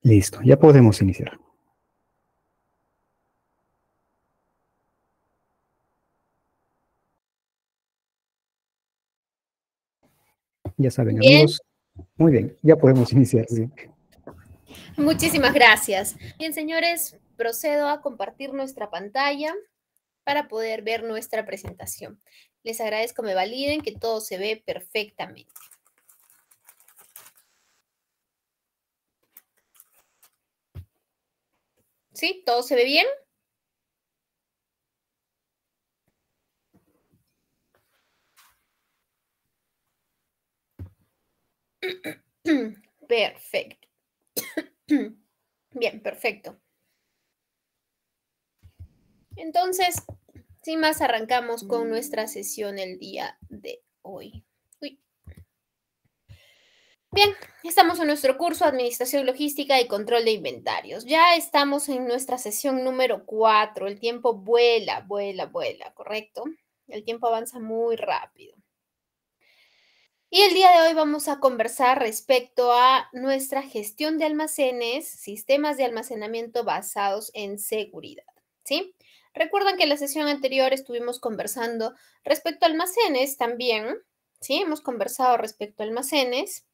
Listo, ya podemos iniciar. Ya saben, Bien, amigos. Muy bien, ya podemos iniciar. Sí. muchísimas gracias. Bien, señores, procedo a compartir nuestra pantalla para poder ver nuestra presentación. Les agradezco me validen que todo se ve perfectamente. ¿Sí? ¿Todo se ve bien? Perfecto. Bien, perfecto. Entonces, sin más, arrancamos con nuestra sesión el día de hoy. Uy. Bien, estamos en nuestro curso Administración Logística y Control de Inventarios. Ya estamos en nuestra sesión número 4. El tiempo vuela, vuela, vuela, ¿correcto? El tiempo avanza muy rápido. Y el día de hoy vamos a conversar respecto a nuestra gestión de almacenes, sistemas de almacenamiento basados en seguridad, ¿sí? Recuerdan que en la sesión anterior estuvimos conversando respecto a almacenes también, ¿sí? Hemos conversado respecto a almacenes.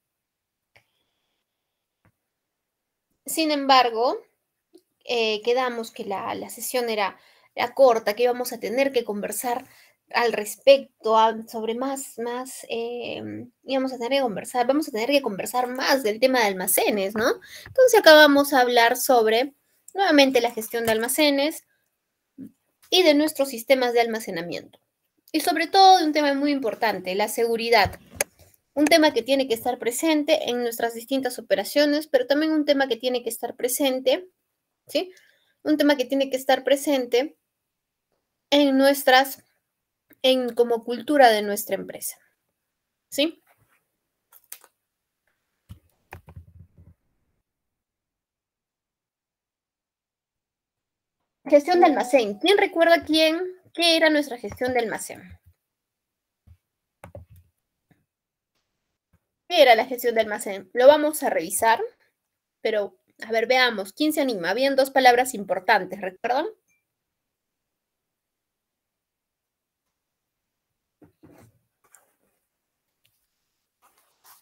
Sin embargo, quedamos que la sesión era corta, que íbamos a tener que conversar al respecto, sobre íbamos a tener que conversar, vamos a tener que conversar más del tema de almacenes, ¿no? Entonces acabamos a hablar sobre, nuevamente, la gestión de almacenes y de nuestros sistemas de almacenamiento. Y sobre todo de un tema muy importante, la seguridad. Un tema que tiene que estar presente en nuestras distintas operaciones, pero también un tema que tiene que estar presente, ¿sí? Un tema que tiene que estar presente en como cultura de nuestra empresa, ¿sí? Gestión de almacén. ¿Quién recuerda qué era nuestra gestión de almacén? ¿Qué era la gestión de almacén? Lo vamos a revisar, pero a ver, veamos. ¿Quién se anima? Habían dos palabras importantes, ¿recuerdan?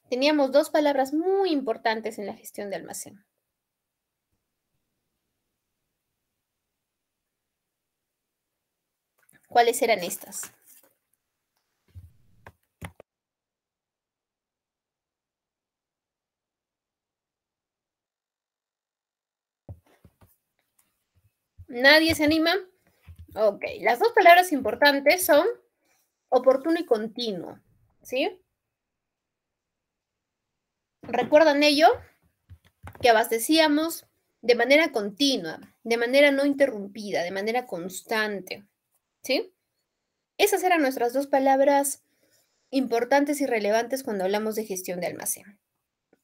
Teníamos dos palabras muy importantes en la gestión de almacén. ¿Cuáles eran estas? ¿Nadie se anima? Ok, las dos palabras importantes son oportuno y continuo, ¿sí? ¿Recuerdan ello? Que abastecíamos de manera continua, de manera no interrumpida, de manera constante, ¿sí? Esas eran nuestras dos palabras importantes y relevantes cuando hablamos de gestión de almacén.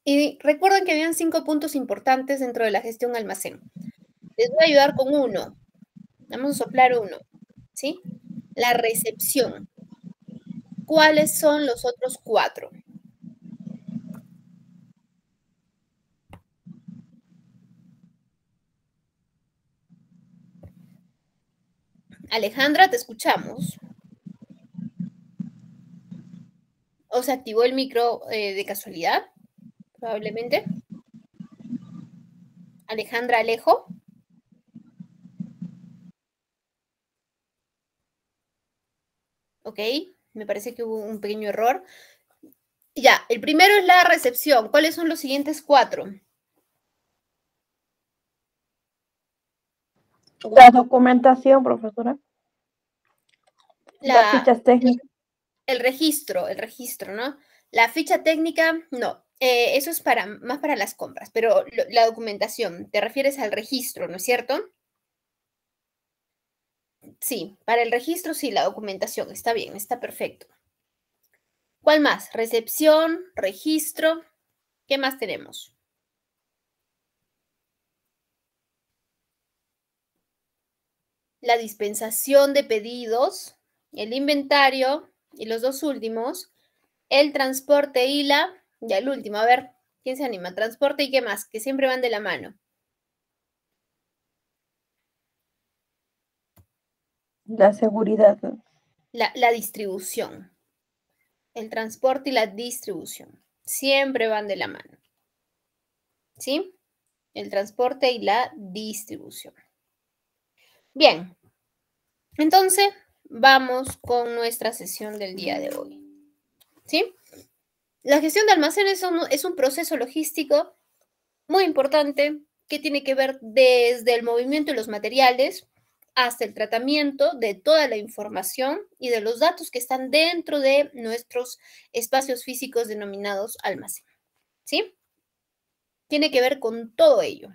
Y recuerden que habían 5 puntos importantes dentro de la gestión almacén. Les voy a ayudar con uno. Vamos a soplar uno, ¿sí? La recepción. ¿Cuáles son los otros 4? Alejandra, te escuchamos. ¿O se activó el micro de casualidad? Probablemente. Alejandra Alejo. Ok, me parece que hubo un pequeño error. Ya, el primero es la recepción. ¿Cuáles son los siguientes 4? La documentación, profesora. Las fichas técnicas. El registro, ¿no? La ficha técnica, no. Eso es más para las compras, pero la documentación, te refieres al registro, ¿no es cierto? Sí, para el registro sí, la documentación, está bien, está perfecto. ¿Cuál más? Recepción, registro, ¿qué más tenemos? La dispensación de pedidos, el inventario y los dos últimos, el transporte y el último, a ver, ¿Quién se anima? Transporte y qué más, que siempre van de la mano. La seguridad. La distribución. El transporte y la distribución. Siempre van de la mano. ¿Sí? El transporte y la distribución. Bien. Entonces, vamos con nuestra sesión del día de hoy. ¿Sí? La gestión de almacenes es un proceso logístico muy importante que tiene que ver desde el movimiento de los materiales hasta el tratamiento de toda la información y de los datos que están dentro de nuestros espacios físicos denominados almacén. ¿Sí? Tiene que ver con todo ello.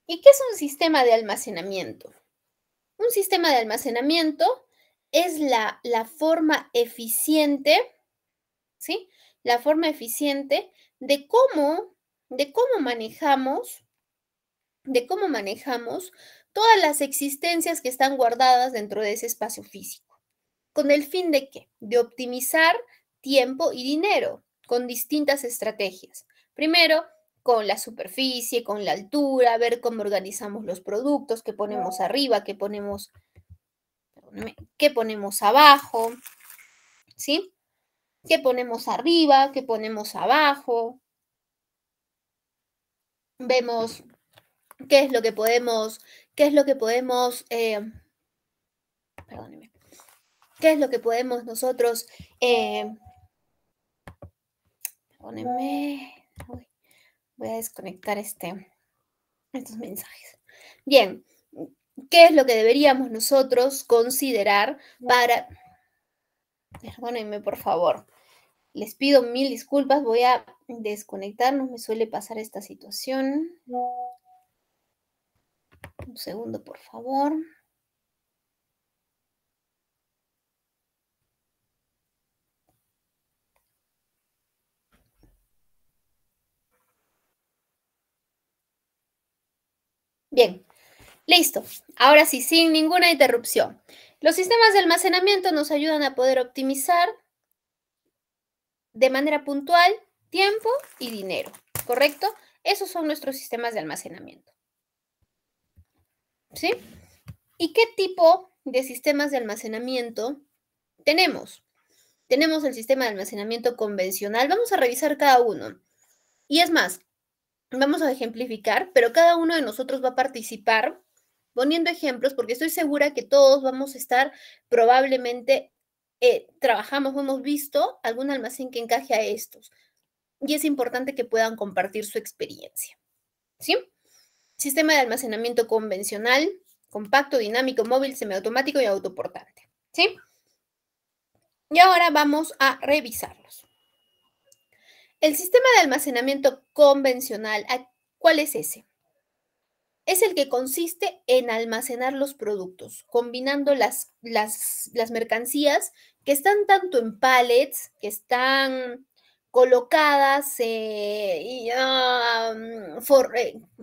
¿Y qué es un sistema de almacenamiento? Un sistema de almacenamiento es la forma eficiente, ¿sí? La forma eficiente de cómo manejamos todas las existencias que están guardadas dentro de ese espacio físico. ¿Con el fin de qué? De optimizar tiempo y dinero con distintas estrategias. Primero, con la superficie, con la altura, ver cómo organizamos los productos, qué ponemos arriba, qué ponemos abajo, ¿sí? ¿Qué ponemos arriba, qué ponemos abajo? Vemos qué es lo que podemos, perdóneme, qué es lo que podemos nosotros, perdónenme, voy a desconectar estos mensajes. Bien, ¿qué es lo que deberíamos nosotros considerar para, perdónenme por favor, les pido mil disculpas, voy a desconectarnos, me suele pasar esta situación. Un segundo, por favor. Bien, listo. Ahora sí, sin ninguna interrupción. Los sistemas de almacenamiento nos ayudan a poder optimizar de manera puntual tiempo y dinero, ¿correcto? Esos son nuestros sistemas de almacenamiento. ¿Sí? ¿Y qué tipo de sistemas de almacenamiento tenemos? Tenemos el sistema de almacenamiento convencional. Vamos a revisar cada uno. Y es más, vamos a ejemplificar, pero cada uno de nosotros va a participar poniendo ejemplos, porque estoy segura que todos vamos a estar probablemente, trabajamos, hemos visto algún almacén que encaje a estos. Y es importante que puedan compartir su experiencia. ¿Sí? Sistema de almacenamiento convencional, compacto, dinámico, móvil, semiautomático y autoportante. ¿Sí? Y ahora vamos a revisarlos. El sistema de almacenamiento convencional, ¿cuál es ese? Es el que consiste en almacenar los productos, combinando las mercancías que están tanto en pallets, que están colocadas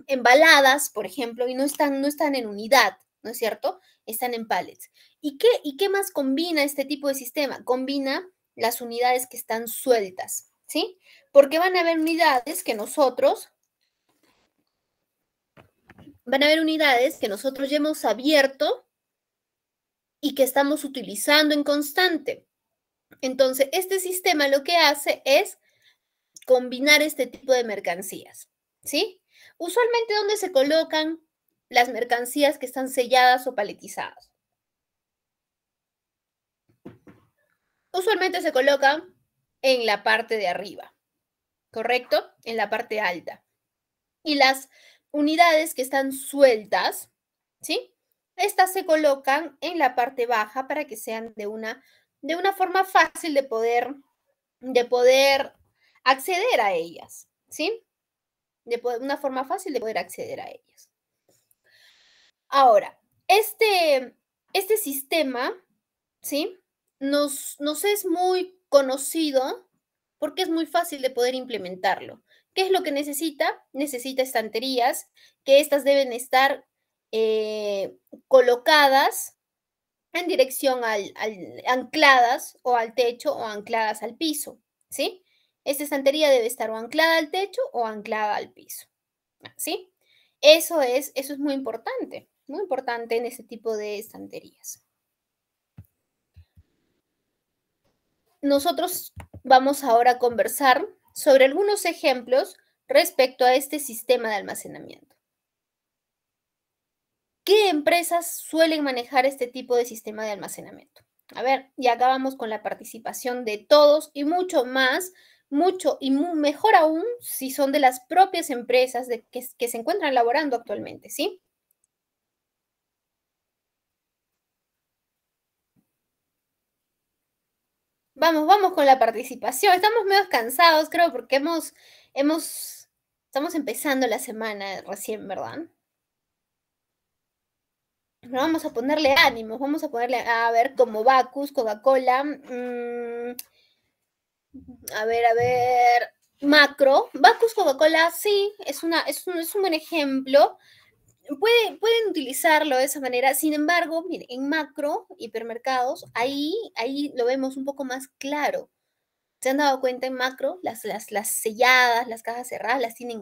embaladas, por ejemplo, y no están en unidad, ¿no es cierto? Están en pallets. ¿Y qué más combina este tipo de sistema? Combina las unidades que están sueltas, ¿sí? Porque van a haber unidades que nosotros ya hemos abierto y que estamos utilizando en constante. Entonces, este sistema lo que hace es combinar este tipo de mercancías, ¿sí? Usualmente, ¿dónde se colocan las mercancías que están selladas o paletizadas? Usualmente se colocan en la parte de arriba, ¿correcto? En la parte alta. Y las unidades que están sueltas, ¿sí? Estas se colocan en la parte baja para que sean de una forma fácil de poder acceder a ellas, ¿sí? Una forma fácil de poder acceder a ellas. Ahora, este sistema, ¿sí? Nos es muy conocido porque es muy fácil de poder implementarlo. ¿Qué es lo que necesita? Necesita estanterías, que estas deben estar colocadas en dirección ancladas o al techo o ancladas al piso, ¿sí? Esta estantería debe estar o anclada al techo o anclada al piso. ¿Sí? Eso es muy importante en este tipo de estanterías. Nosotros vamos ahora a conversar sobre algunos ejemplos respecto a este sistema de almacenamiento. ¿Qué empresas suelen manejar este tipo de sistema de almacenamiento? A ver, y acá vamos con la participación de todos y mucho más, mucho y mejor aún si son de las propias empresas que se encuentran laborando actualmente, ¿sí? Vamos con la participación. Estamos medio cansados, creo, porque estamos empezando la semana recién, ¿verdad? Pero vamos a ponerle ánimos, vamos a ponerle, a ver, como Bacus, Coca-Cola, a ver, Macro, Bacus, Coca-Cola, sí, es un buen ejemplo. Pueden utilizarlo de esa manera. Sin embargo, miren, en macro, hipermercados, ahí lo vemos un poco más claro. ¿Se han dado cuenta en macro? Las selladas, las cajas cerradas, las tienen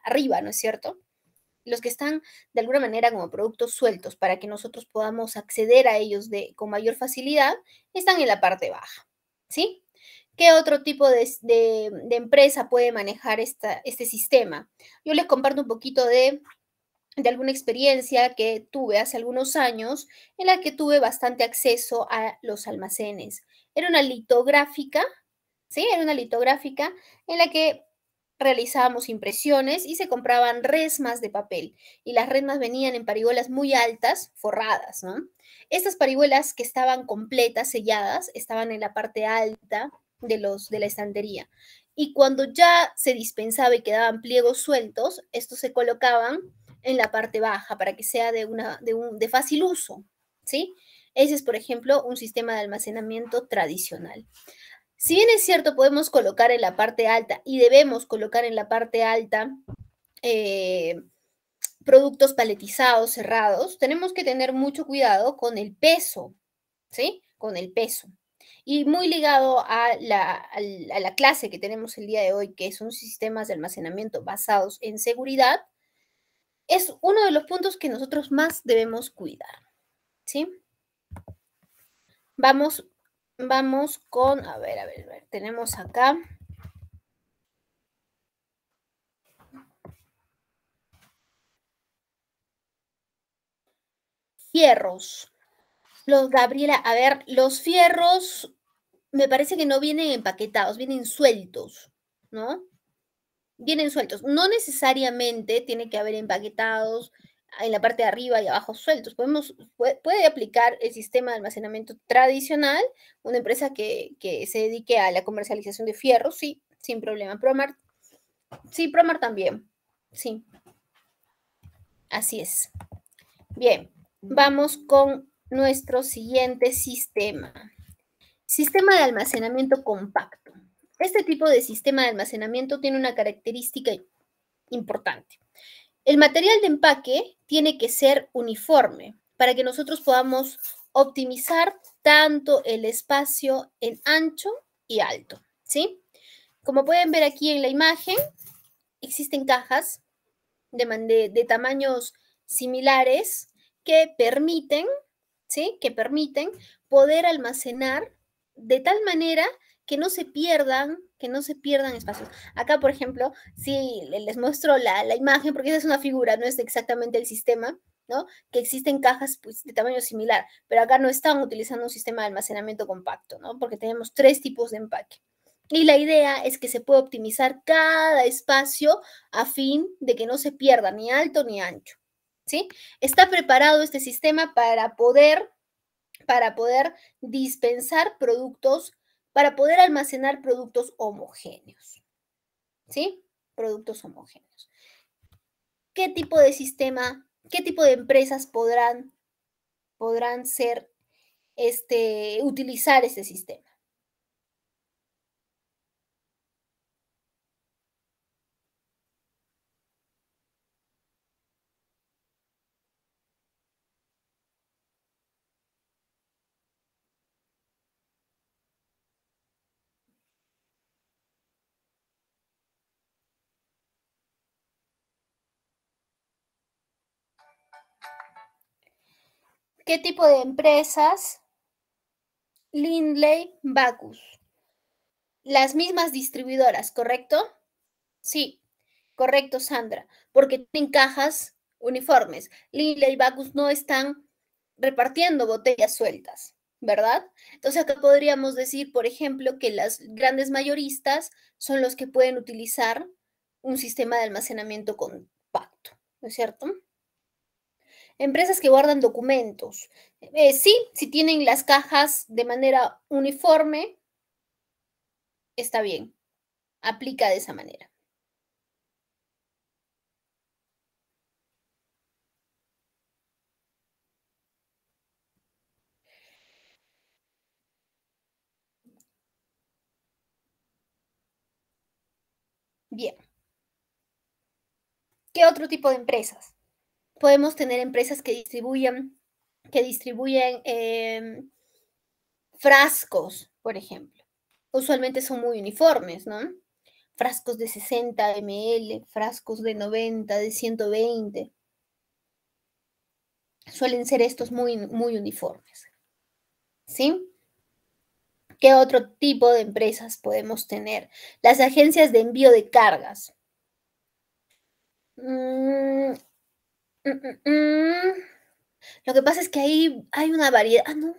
arriba, ¿no es cierto? Los que están de alguna manera como productos sueltos para que nosotros podamos acceder a ellos con mayor facilidad, están en la parte baja, ¿sí? ¿Qué otro tipo de empresa puede manejar este sistema? Yo les comparto un poquito de alguna experiencia que tuve hace algunos años en la que tuve bastante acceso a los almacenes. Era una litográfica, ¿sí? Era una litográfica en la que realizábamos impresiones y se compraban resmas de papel. Y las resmas venían en parihuelas muy altas, forradas, ¿no? Estas parihuelas que estaban completas, selladas, estaban en la parte alta de la estantería. Y cuando ya se dispensaba y quedaban pliegos sueltos, estos se colocaban en la parte baja para que sea de fácil uso, ¿sí? Ese es, por ejemplo, un sistema de almacenamiento tradicional. Si bien es cierto, podemos colocar en la parte alta y debemos colocar en la parte alta eh, productos paletizados, cerrados, tenemos que tener mucho cuidado con el peso, ¿sí? Con el peso. Y muy ligado a la clase que tenemos el día de hoy, que son sistemas de almacenamiento basados en seguridad, es uno de los puntos que nosotros más debemos cuidar, ¿sí? Vamos con, a ver, tenemos acá. Fierros. Gabriela, a ver, los fierros me parece que no vienen empaquetados, vienen sueltos, ¿no? Vienen sueltos. No necesariamente tiene que haber empaquetados en la parte de arriba y abajo sueltos. Puede aplicar el sistema de almacenamiento tradicional, una empresa que se dedique a la comercialización de fierros, sí, sin problema. Promar también, sí, así es. Bien, vamos con nuestro siguiente sistema. Sistema de almacenamiento compacto. Este tipo de sistema de almacenamiento tiene una característica importante. El material de empaque tiene que ser uniforme para que nosotros podamos optimizar tanto el espacio en ancho y alto, ¿sí? Como pueden ver aquí en la imagen, existen cajas de tamaños similares que permiten, ¿sí? Que permiten poder almacenar de tal manera que no se pierdan espacios. Acá, por ejemplo, si les muestro la imagen, porque esa es una figura, no es exactamente el sistema, ¿no? Que existen cajas pues, de tamaño similar, pero acá no están utilizando un sistema de almacenamiento compacto, ¿no? Porque tenemos 3 tipos de empaque. Y la idea es que se pueda optimizar cada espacio a fin de que no se pierda ni alto ni ancho, ¿sí? Está preparado este sistema para poder dispensar productos, para poder almacenar productos homogéneos, ¿sí? Productos homogéneos. ¿Qué tipo de sistema, qué tipo de empresas podrán utilizar este sistema? ¿Qué tipo de empresas? Lindley, Bacus. Las mismas distribuidoras, ¿correcto? Sí, correcto, Sandra, porque tienen cajas uniformes. Lindley y Bacus no están repartiendo botellas sueltas, ¿verdad? Entonces acá podríamos decir, por ejemplo, que las grandes mayoristas son los que pueden utilizar un sistema de almacenamiento compacto, ¿no es cierto? Empresas que guardan documentos. Sí, si tienen las cajas de manera uniforme, está bien, aplica de esa manera. Bien. ¿Qué otro tipo de empresas? Podemos tener empresas que distribuyen frascos, por ejemplo. Usualmente son muy uniformes, ¿no? Frascos de 60 ml, frascos de 90, de 120. Suelen ser estos muy, muy uniformes. ¿Sí? ¿Qué otro tipo de empresas podemos tener? Las agencias de envío de cargas. Lo que pasa es que ahí hay una variedad. Ah, no.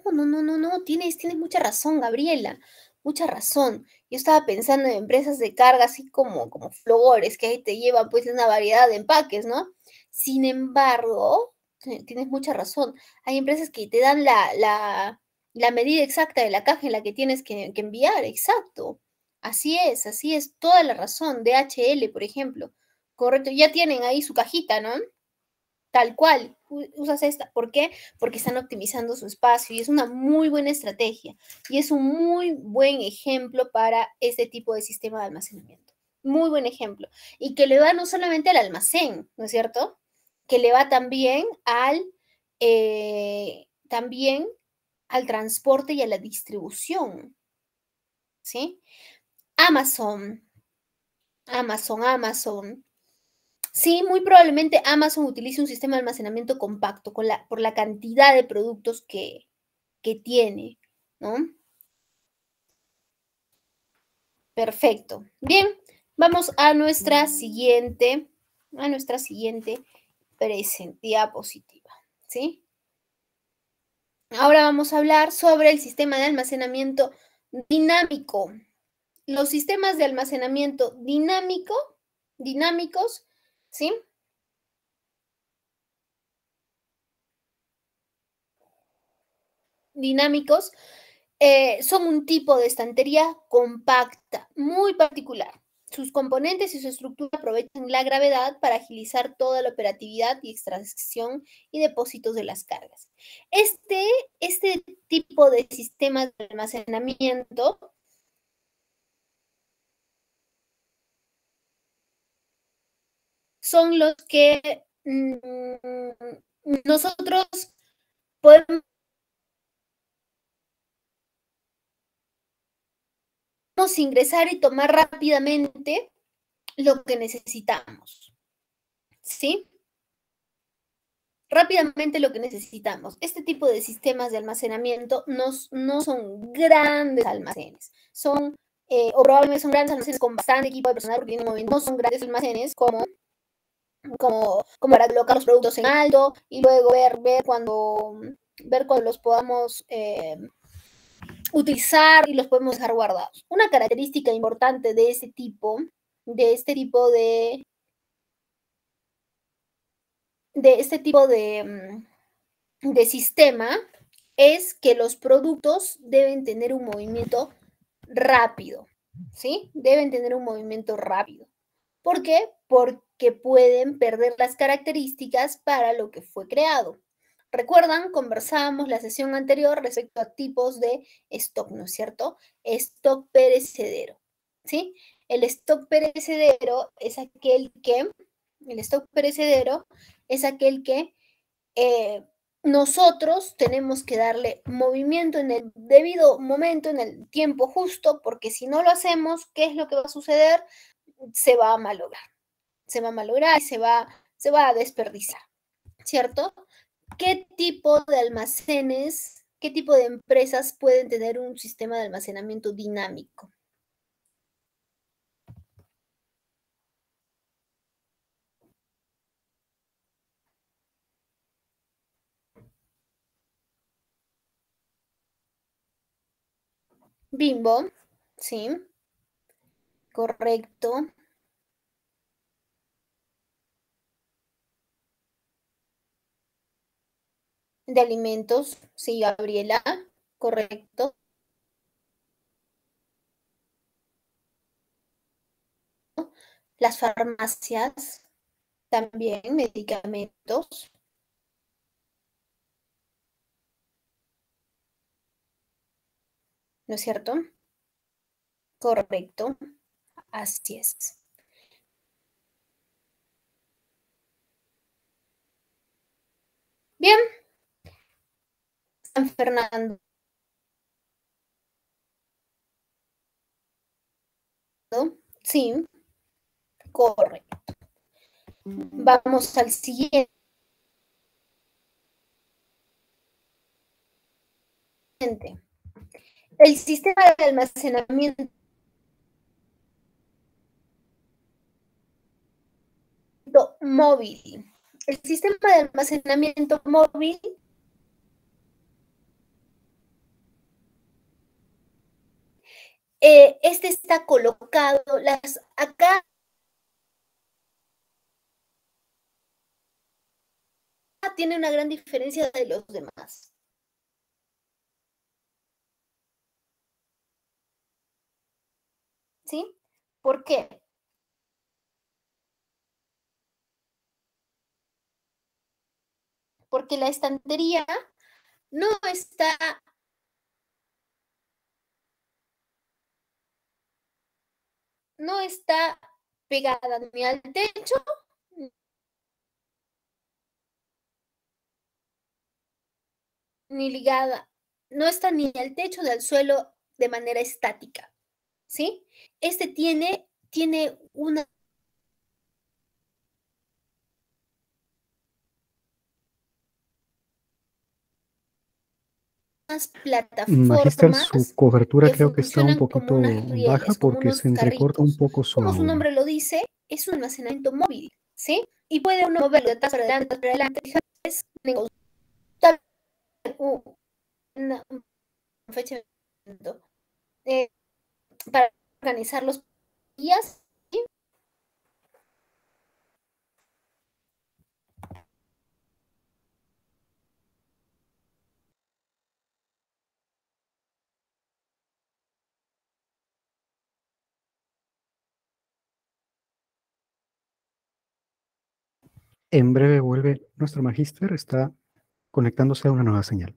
Tienes mucha razón, Gabriela. Mucha razón. Yo estaba pensando en empresas de carga así como Flores, que ahí te llevan pues una variedad de empaques, ¿no? Sin embargo, tienes mucha razón. Hay empresas que te dan la medida exacta de la caja en la que tienes que enviar. Exacto. Así es. Toda la razón. DHL, por ejemplo. Correcto. Ya tienen ahí su cajita, ¿no? Tal cual, usas esta. ¿Por qué? Porque están optimizando su espacio y es una muy buena estrategia y es un muy buen ejemplo para este tipo de sistema de almacenamiento. Muy buen ejemplo. Y que le va no solamente al almacén, ¿no es cierto? Que le va también al transporte y a la distribución. ¿Sí? Amazon. Sí, muy probablemente Amazon utilice un sistema de almacenamiento compacto por la cantidad de productos que tiene, ¿no? Perfecto. Bien, vamos a nuestra siguiente diapositiva, ¿sí? Ahora vamos a hablar sobre el sistema de almacenamiento dinámico. Los sistemas de almacenamiento dinámicos, ¿sí? Dinámicos son un tipo de estantería compacta, muy particular. Sus componentes y su estructura aprovechan la gravedad para agilizar toda la operatividad y extracción y depósitos de las cargas. Este tipo de sistemas de almacenamiento son los que nosotros podemos ingresar y tomar rápidamente lo que necesitamos, ¿sí? Rápidamente lo que necesitamos. Este tipo de sistemas de almacenamiento no son grandes almacenes, o probablemente son grandes almacenes con bastante equipo de personal, porque no son grandes almacenes como para colocar los productos en alto y luego ver cuando los podamos utilizar y los podemos dejar guardados. Una característica importante de este tipo de sistema es que los productos deben tener un movimiento rápido, ¿sí? Deben tener un movimiento rápido. ¿Por qué? Porque pueden perder las características para lo que fue creado. ¿Recuerdan? Conversábamos la sesión anterior respecto a tipos de stock, ¿no es cierto? Stock perecedero, ¿sí? El stock perecedero es aquel que nosotros tenemos que darle movimiento en el debido momento, en el tiempo justo, porque si no lo hacemos, ¿qué es lo que va a suceder? Se va a malograr y se va a desperdiciar, ¿cierto? ¿Qué tipo de almacenes, qué tipo de empresas pueden tener un sistema de almacenamiento dinámico? Bimbo, sí, correcto. De alimentos, sí, Gabriela, correcto. Las farmacias, también medicamentos, ¿no es cierto? Correcto, así es. Bien, San Fernando, sí, correcto. Vamos al siguiente. El sistema de almacenamiento móvil. El sistema de almacenamiento móvil este está colocado, acá tiene una gran diferencia de los demás. ¿Sí? ¿Por qué? Porque la estantería no está, no está pegada ni al techo, ni ligada, no está ni al techo ni al suelo de manera estática, ¿sí? Este tiene unas Magister, su plataformas cobertura que creo que está un funcionan como poquito unas baja rieles, como porque unos se entrecorta un carritos. poco su Como su audio. nombre lo dice, es un almacenamiento móvil, ¿sí? Y puede uno moverlo de atrás para adelante, es negociable una fecha de vencimiento, para organizar los días. ¿Sí? En breve vuelve nuestro Magister, está conectándose a una nueva señal.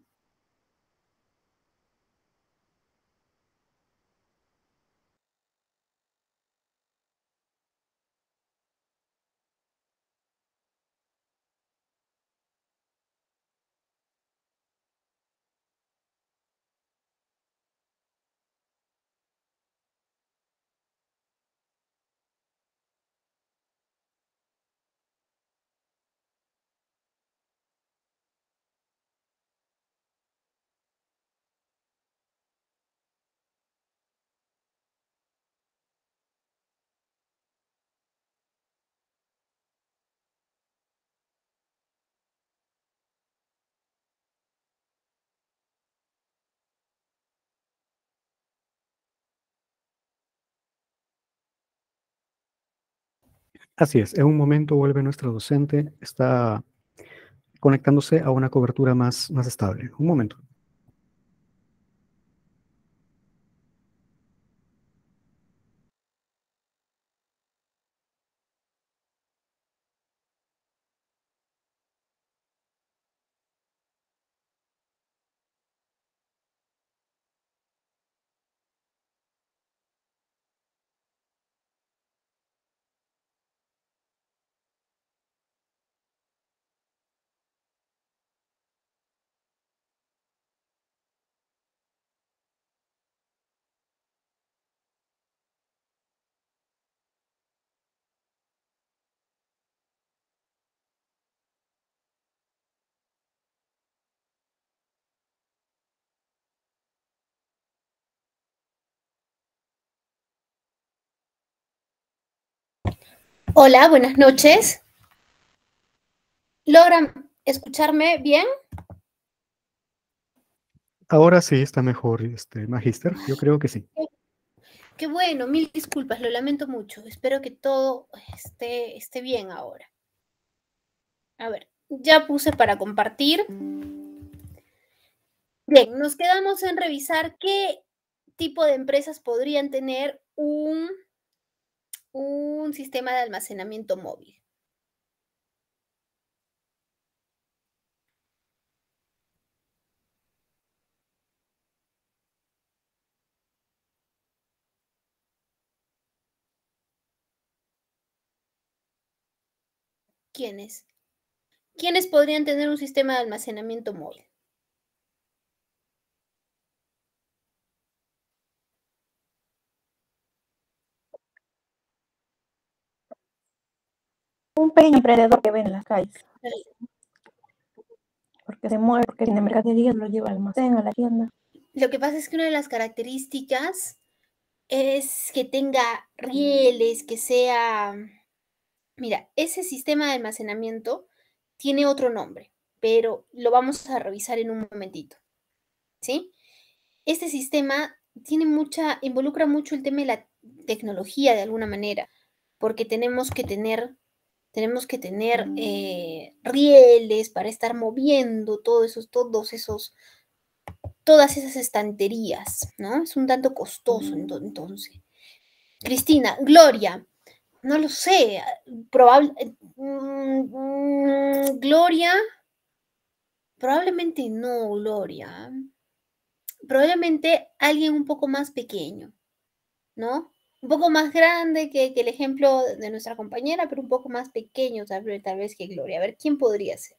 Así es, en un momento vuelve nuestro docente, está conectándose a una cobertura más estable. Un momento. Hola, buenas noches. ¿Logran escucharme bien? Ahora sí está mejor, Magíster. Yo creo que sí. Qué bueno, mil disculpas, lo lamento mucho. Espero que todo esté bien ahora. A ver, ya puse para compartir. Bien, nos quedamos en revisar qué tipo de empresas podrían tener un sistema de almacenamiento móvil. ¿Quiénes? ¿Quiénes podrían tener un sistema de almacenamiento móvil? Un pequeño emprendedor que vende en las calles, porque se mueve, porque tiene mercadería, lo lleva al almacén, a la tienda. Lo que pasa es que una de las características es que tenga rieles, que sea... Mira, ese sistema de almacenamiento tiene otro nombre, pero lo vamos a revisar en un momentito, ¿sí? Este sistema involucra mucho el tema de la tecnología de alguna manera, porque tenemos que tener rieles para estar moviendo todas esas estanterías, ¿no? Es un tanto costoso entonces. Cristina, Gloria, no lo sé, Gloria, probablemente no, Gloria. Probablemente alguien un poco más pequeño, ¿no? Un poco más grande que el ejemplo de nuestra compañera, pero un poco más pequeño tal vez que Gloria. A ver, ¿quién podría ser?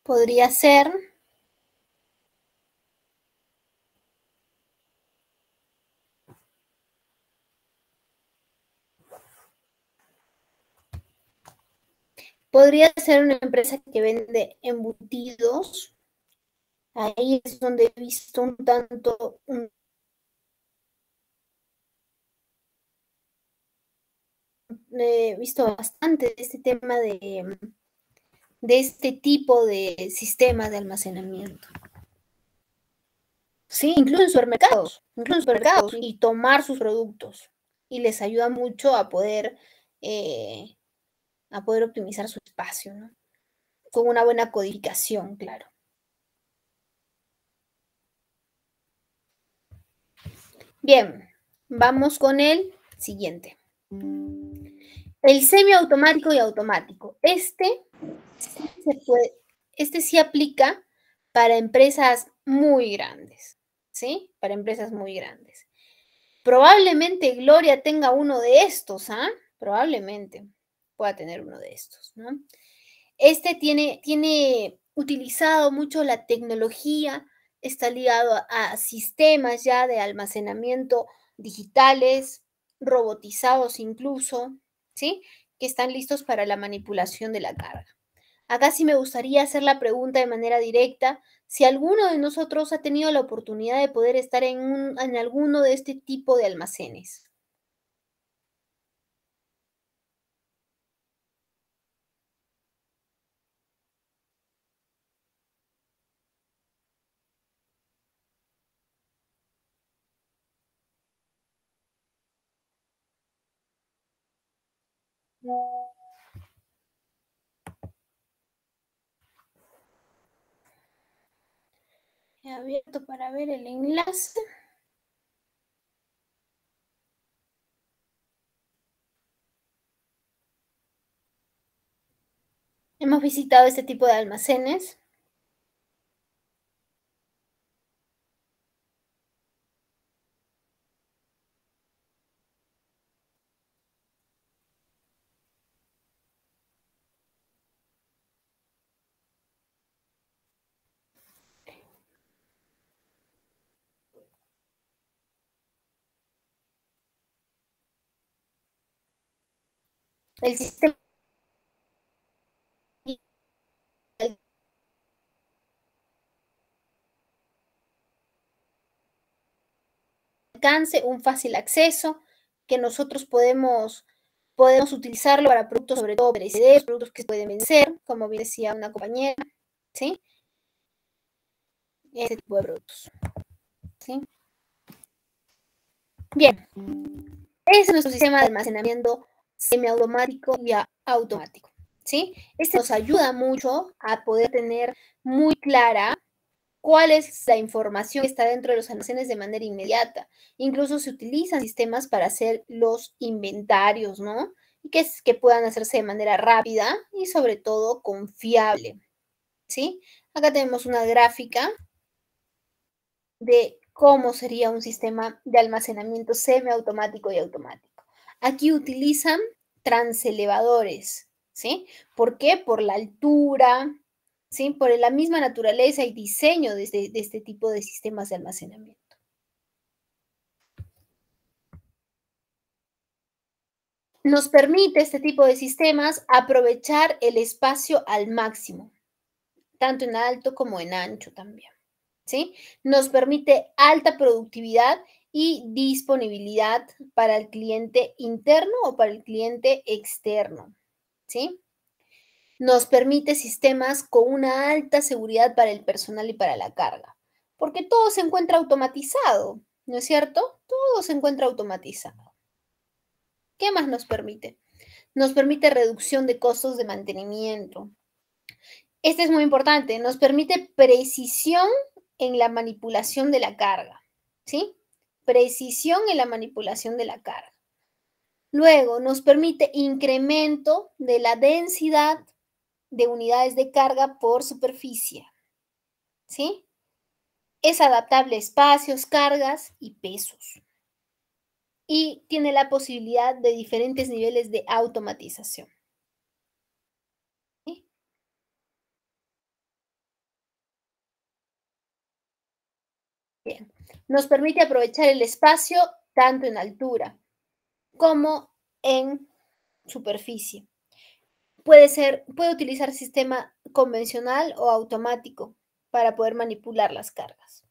Podría ser, podría ser una empresa que vende embutidos. Ahí es donde he visto he visto bastante de este tema de este tipo de sistema de almacenamiento. Sí, incluso en supermercados y tomar sus productos. Y les ayuda mucho eh, a poder optimizar su espacio, ¿no? Con una buena codificación, claro. Bien, vamos con el siguiente. El semiautomático y automático. Este sí aplica para empresas muy grandes, ¿sí? Para empresas muy grandes. Probablemente Gloria tenga uno de estos, ¿ah? Probablemente pueda tener uno de estos, ¿no? Este tiene utilizado mucho la tecnología, está ligado a sistemas ya de almacenamiento digitales, robotizados incluso, ¿sí? Que están listos para la manipulación de la carga. Acá sí me gustaría hacer la pregunta de manera directa, si alguno de nosotros ha tenido la oportunidad de poder estar en alguno de este tipo de almacenes. He abierto para ver el enlace. Hemos visitado este tipo de almacenes. El sistema alcance, un fácil acceso, que nosotros podemos utilizarlo para productos, sobre todo perecederos, productos que se pueden vencer, como bien decía una compañera, ¿sí? Ese tipo de productos, ¿sí? Bien, ese es nuestro sistema de almacenamiento semiautomático y automático, ¿sí? Este nos ayuda mucho a poder tener muy clara cuál es la información que está dentro de los almacenes de manera inmediata. Incluso se utilizan sistemas para hacer los inventarios, ¿no? Y que puedan hacerse de manera rápida y sobre todo confiable, ¿sí? Acá tenemos una gráfica de cómo sería un sistema de almacenamiento semiautomático y automático. Aquí utilizan transelevadores, ¿sí? ¿Por qué? Por la altura, ¿sí? Por la misma naturaleza y diseño de este tipo de sistemas de almacenamiento. Nos permite este tipo de sistemas aprovechar el espacio al máximo, tanto en alto como en ancho también, ¿sí? Nos permite alta productividad y disponibilidad para el cliente interno o para el cliente externo, ¿sí? Nos permite sistemas con una alta seguridad para el personal y para la carga, porque todo se encuentra automatizado, ¿no es cierto? Todo se encuentra automatizado. ¿Qué más nos permite? Nos permite reducción de costos de mantenimiento. Este es muy importante, nos permite precisión en la manipulación de la carga, ¿sí? Precisión en la manipulación de la carga. Luego, nos permite incremento de la densidad de unidades de carga por superficie, ¿sí? Es adaptable a espacios, cargas y pesos. Y tiene la posibilidad de diferentes niveles de automatización. ¿Sí? Bien. Nos permite aprovechar el espacio tanto en altura como en superficie. Puede utilizar sistema convencional o automático para poder manipular las cargas.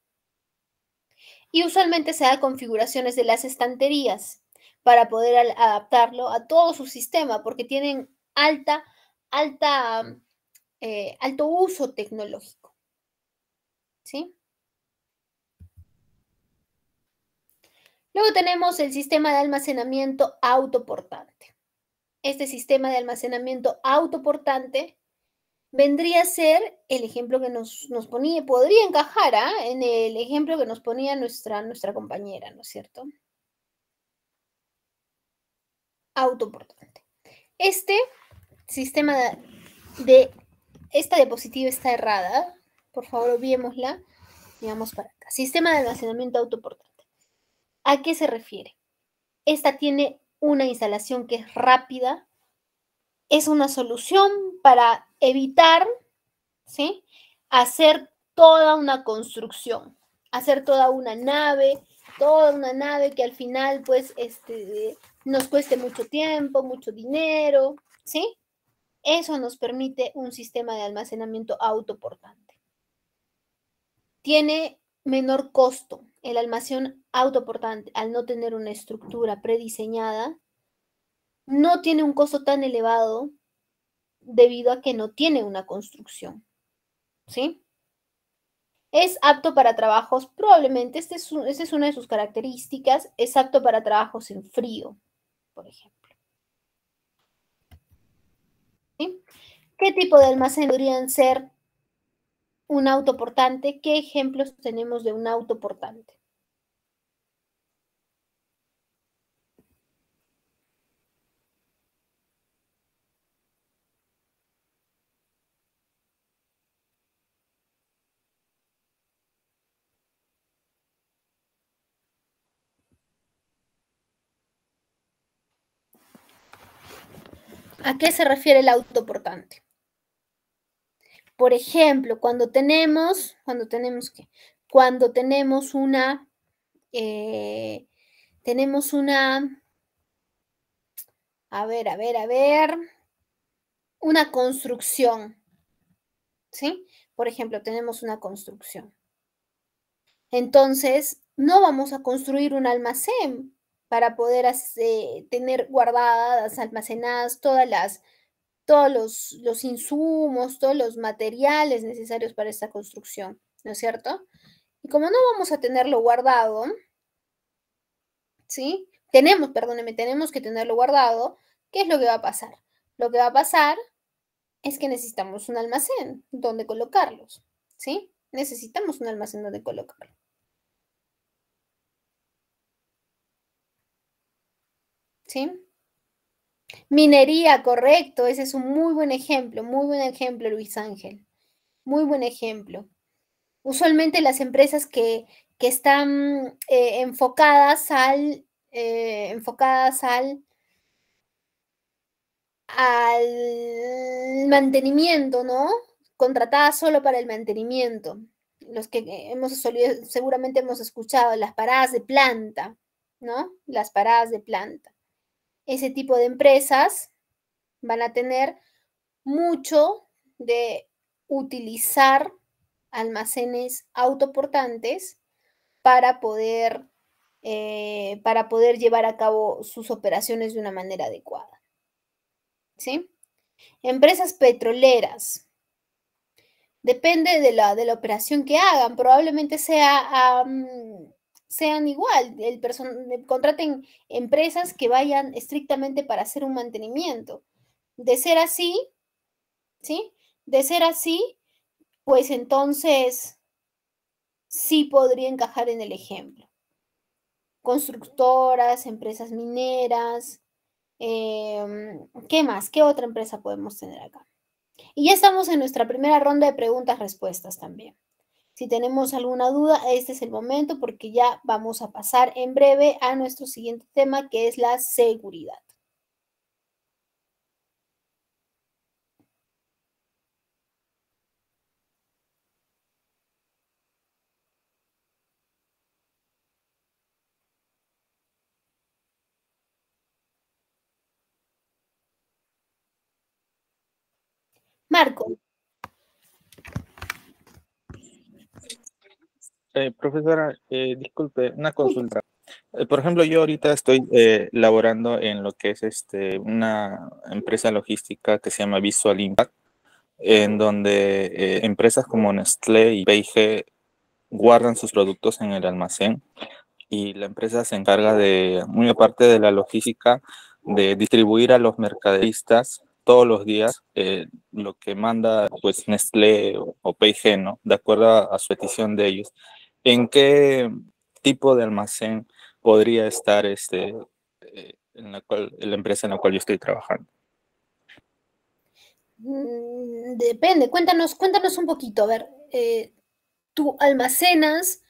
Y usualmente se da configuraciones de las estanterías para poder adaptarlo a todo su sistema, porque tienen alto uso tecnológico. ¿Sí? Luego tenemos el sistema de almacenamiento autoportante. Este sistema de almacenamiento autoportante vendría a ser el ejemplo que nos ponía, podría encajar en el ejemplo que nos ponía nuestra compañera, ¿no es cierto? Autoportante. Este sistema esta diapositiva está errada. Por favor, obviémosla. Digamos para acá. Sistema de almacenamiento autoportante. ¿A qué se refiere? Esta tiene una instalación que es rápida. Es una solución para evitar, ¿sí?, hacer toda una construcción, hacer toda una nave que al final, pues, nos cueste mucho tiempo, mucho dinero, ¿sí? Eso nos permite un sistema de almacenamiento autoportante. Tiene menor costo. El almacén autoportante, al no tener una estructura prediseñada, no tiene un costo tan elevado debido a que no tiene una construcción, ¿sí? Es apto para trabajos, probablemente, esta es una de sus características, es apto para trabajos en frío, por ejemplo. ¿Sí? ¿Qué tipo de almacén podrían ser un autoportante? ¿Qué ejemplos tenemos de un autoportante? ¿A qué se refiere el autoportante? Por ejemplo, cuando tenemos una construcción, ¿sí? Por ejemplo, tenemos una construcción. Entonces, no vamos a construir un almacén para poder tener guardadas, almacenadas todos los insumos, todos los materiales necesarios para esta construcción, ¿no es cierto? Y como no vamos a tenerlo guardado, ¿sí? Perdóneme, tenemos que tenerlo guardado. ¿Qué es lo que va a pasar? Lo que va a pasar es que necesitamos un almacén donde colocarlos, ¿sí? Necesitamos un almacén donde colocarlo. ¿Sí? Minería, correcto, ese es un muy buen ejemplo, Luis Ángel, muy buen ejemplo. Usualmente las empresas que están enfocadas al mantenimiento, ¿no? Contratadas solo para el mantenimiento. Los que seguramente hemos escuchado, las paradas de planta, ¿no? Las paradas de planta. Ese tipo de empresas van a tener mucho de utilizar almacenes autoportantes para poder llevar a cabo sus operaciones de una manera adecuada. ¿Sí? Empresas petroleras. Depende de la operación que hagan. Probablemente sean igual. Contraten empresas que vayan estrictamente para hacer un mantenimiento. De ser así, ¿sí? De ser así, pues entonces sí podría encajar en el ejemplo. Constructoras, empresas mineras, ¿qué más? ¿Qué otra empresa podemos tener acá? Y ya estamos en nuestra primera ronda de preguntas-respuestas también. Si tenemos alguna duda, este es el momento porque ya vamos a pasar en breve a nuestro siguiente tema, que es la seguridad. Marco. Profesora, disculpe, una consulta. Por ejemplo, yo ahorita estoy laborando en lo que es una empresa logística que se llama Visual Impact, en donde empresas como Nestlé y P&G guardan sus productos en el almacén y la empresa se encarga de, muy aparte de la logística, de distribuir a los mercaderistas todos los días lo que manda pues Nestlé o P&G, ¿no? De acuerdo a su petición de ellos. ¿En qué tipo de almacén podría estar la empresa en la cual yo estoy trabajando? Depende, cuéntanos un poquito. A ver, tú almacenas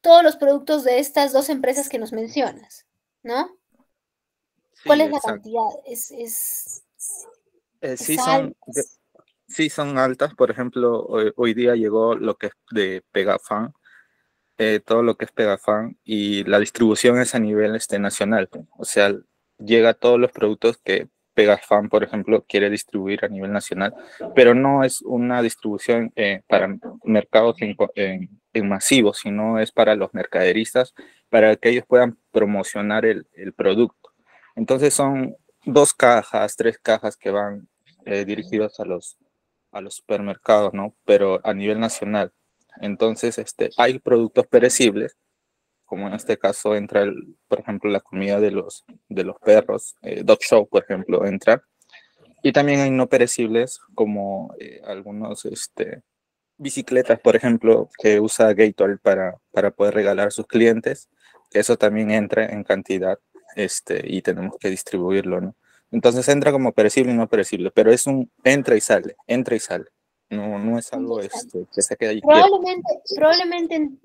todos los productos de estas dos empresas que nos mencionas, ¿no? ¿Cuál Sí, es la exacto. cantidad? Sí Alta? sí son altas. Por ejemplo, hoy día llegó lo que es de Pegafan, todo lo que es Pegafan, y la distribución es a nivel nacional. O sea, llega a todos los productos que Pegafan, por ejemplo, quiere distribuir a nivel nacional, pero no es una distribución para mercados en masivo, sino es para los mercaderistas, para que ellos puedan promocionar el producto. Entonces son 2 cajas, 3 cajas que van dirigidos a los supermercados, ¿no? Pero a nivel nacional. Entonces, hay productos perecibles, como en este caso entra, por ejemplo, la comida de los perros, Dog Show, por ejemplo, entra. Y también hay no perecibles, como algunos, bicicletas, por ejemplo, que usa Gatorade para poder regalar a sus clientes. Eso también entra en cantidad, y tenemos que distribuirlo, ¿no? Entonces entra como perecible y no perecible, pero es un entra y sale, entra y sale. No es algo que se queda ahí quieto. Probablemente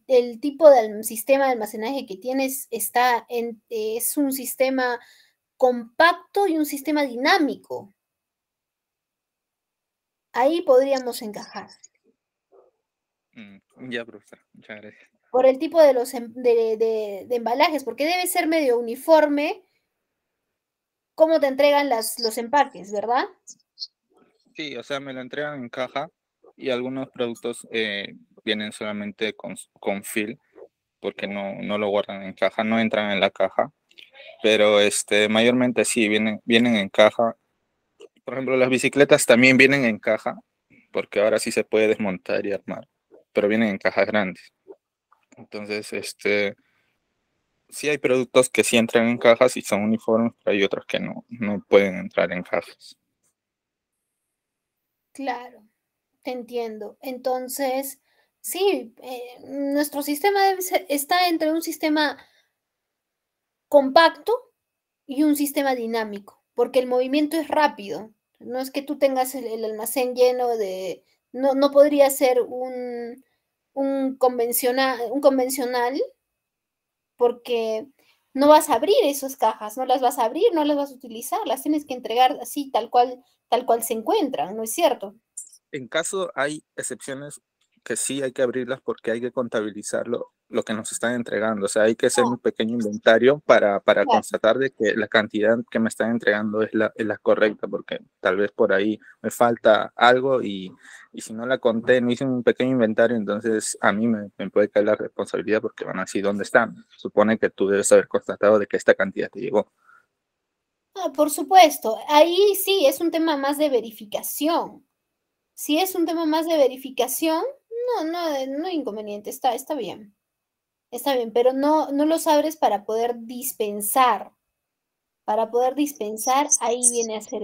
el tipo de sistema de almacenaje que tienes es un sistema compacto y un sistema dinámico. Ahí podríamos encajar. Ya, profesor, muchas gracias. Por el tipo de de embalajes, porque debe ser medio uniforme cómo te entregan los empaques, ¿verdad? Sí, o sea, me lo entregan en caja y algunos productos vienen solamente con fill, porque no lo guardan en caja, no entran en la caja, pero mayormente sí, vienen en caja. Por ejemplo, las bicicletas también vienen en caja, porque ahora sí se puede desmontar y armar, pero vienen en cajas grandes. Entonces, sí hay productos que sí entran en cajas y son uniformes, pero hay otros que no pueden entrar en cajas. Claro, te entiendo. Entonces, sí, nuestro sistema está entre un sistema compacto y un sistema dinámico, porque el movimiento es rápido. No es que tú tengas el almacén lleno de... No podría ser un convencional porque no vas a abrir esas cajas, no las vas a abrir, no las vas a utilizar, las tienes que entregar así, tal cual se encuentran, ¿no es cierto? En caso hay excepciones que sí hay que abrirlas porque hay que contabilizar lo que nos están entregando. O sea, hay que hacer un pequeño inventario para Claro. constatar de que la cantidad que me están entregando es la correcta, porque tal vez por ahí me falta algo y si no la conté, no hice un pequeño inventario, entonces a mí me puede caer la responsabilidad porque van así, ¿dónde están? Supone que tú debes haber constatado de que esta cantidad te llegó. Ah, por supuesto, ahí sí es un tema más de verificación. Si es un tema más de verificación, no hay inconveniente, está bien. Está bien, pero no los abres para poder dispensar. Para poder dispensar, ahí viene a ser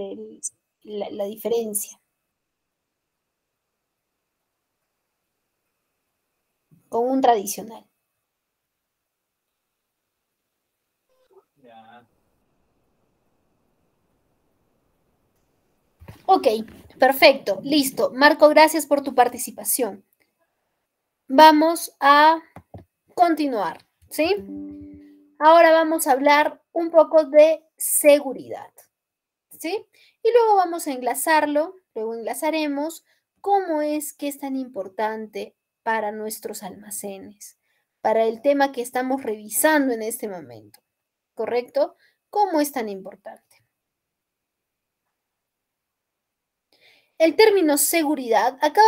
la diferencia con un tradicional. Ok, perfecto, listo. Marco, gracias por tu participación. Vamos a continuar, ¿sí? Ahora vamos a hablar un poco de seguridad, ¿sí? Y luego vamos a enlazarlo, luego enlazaremos cómo es que es tan importante para nuestros almacenes, para el tema que estamos revisando en este momento, ¿correcto? ¿Cómo es tan importante? El término seguridad, acá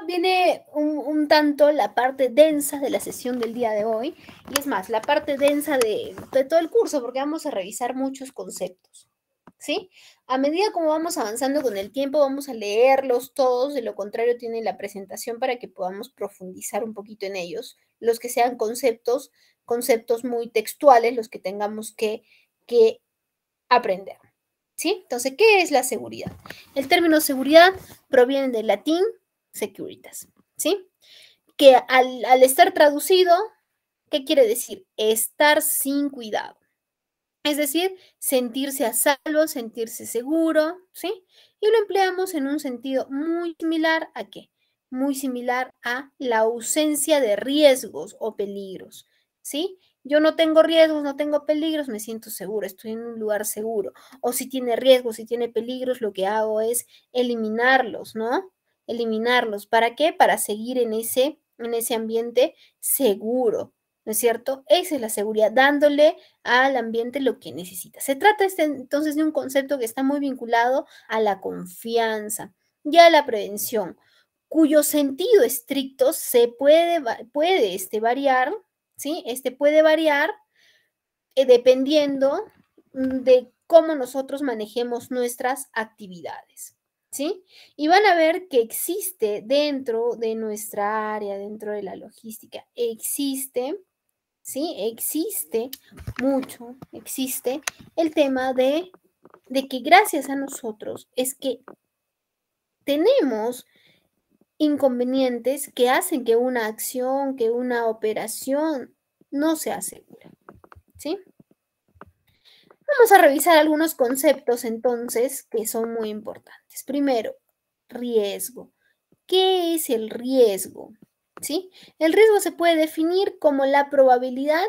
viene un tanto la parte densa de la sesión del día de hoy, y es más, la parte densa de todo el curso, porque vamos a revisar muchos conceptos, ¿sí? A medida como vamos avanzando con el tiempo, vamos a leerlos todos, de lo contrario tiene la presentación para que podamos profundizar un poquito en ellos, los que sean conceptos muy textuales, los que tengamos que aprender. ¿Sí? Entonces, ¿qué es la seguridad? El término seguridad proviene del latín securitas, ¿sí? Que al estar traducido, ¿qué quiere decir? Estar sin cuidado. Es decir, sentirse a salvo, sentirse seguro, ¿sí? Y lo empleamos en un sentido muy similar a ¿qué? Muy similar a la ausencia de riesgos o peligros, ¿sí? Yo no tengo riesgos, no tengo peligros, me siento seguro, estoy en un lugar seguro. O si tiene riesgos, si tiene peligros, lo que hago es eliminarlos, ¿no? Eliminarlos. ¿Para qué? Para seguir en ese ambiente seguro, ¿no es cierto? Esa es la seguridad, dándole al ambiente lo que necesita. Se trata entonces de un concepto que está muy vinculado a la confianza y a la prevención, cuyo sentido estricto se puede variar, ¿sí? Puede variar dependiendo de cómo nosotros manejemos nuestras actividades, ¿sí? Y van a ver que existe dentro de nuestra área, dentro de la logística, existe, ¿sí? Existe el tema de que gracias a nosotros es que tenemos inconvenientes que hacen que una acción, que una operación no sea segura, ¿sí? Vamos a revisar algunos conceptos entonces que son muy importantes. Primero, riesgo. ¿Qué es el riesgo? ¿Sí? El riesgo se puede definir como la probabilidad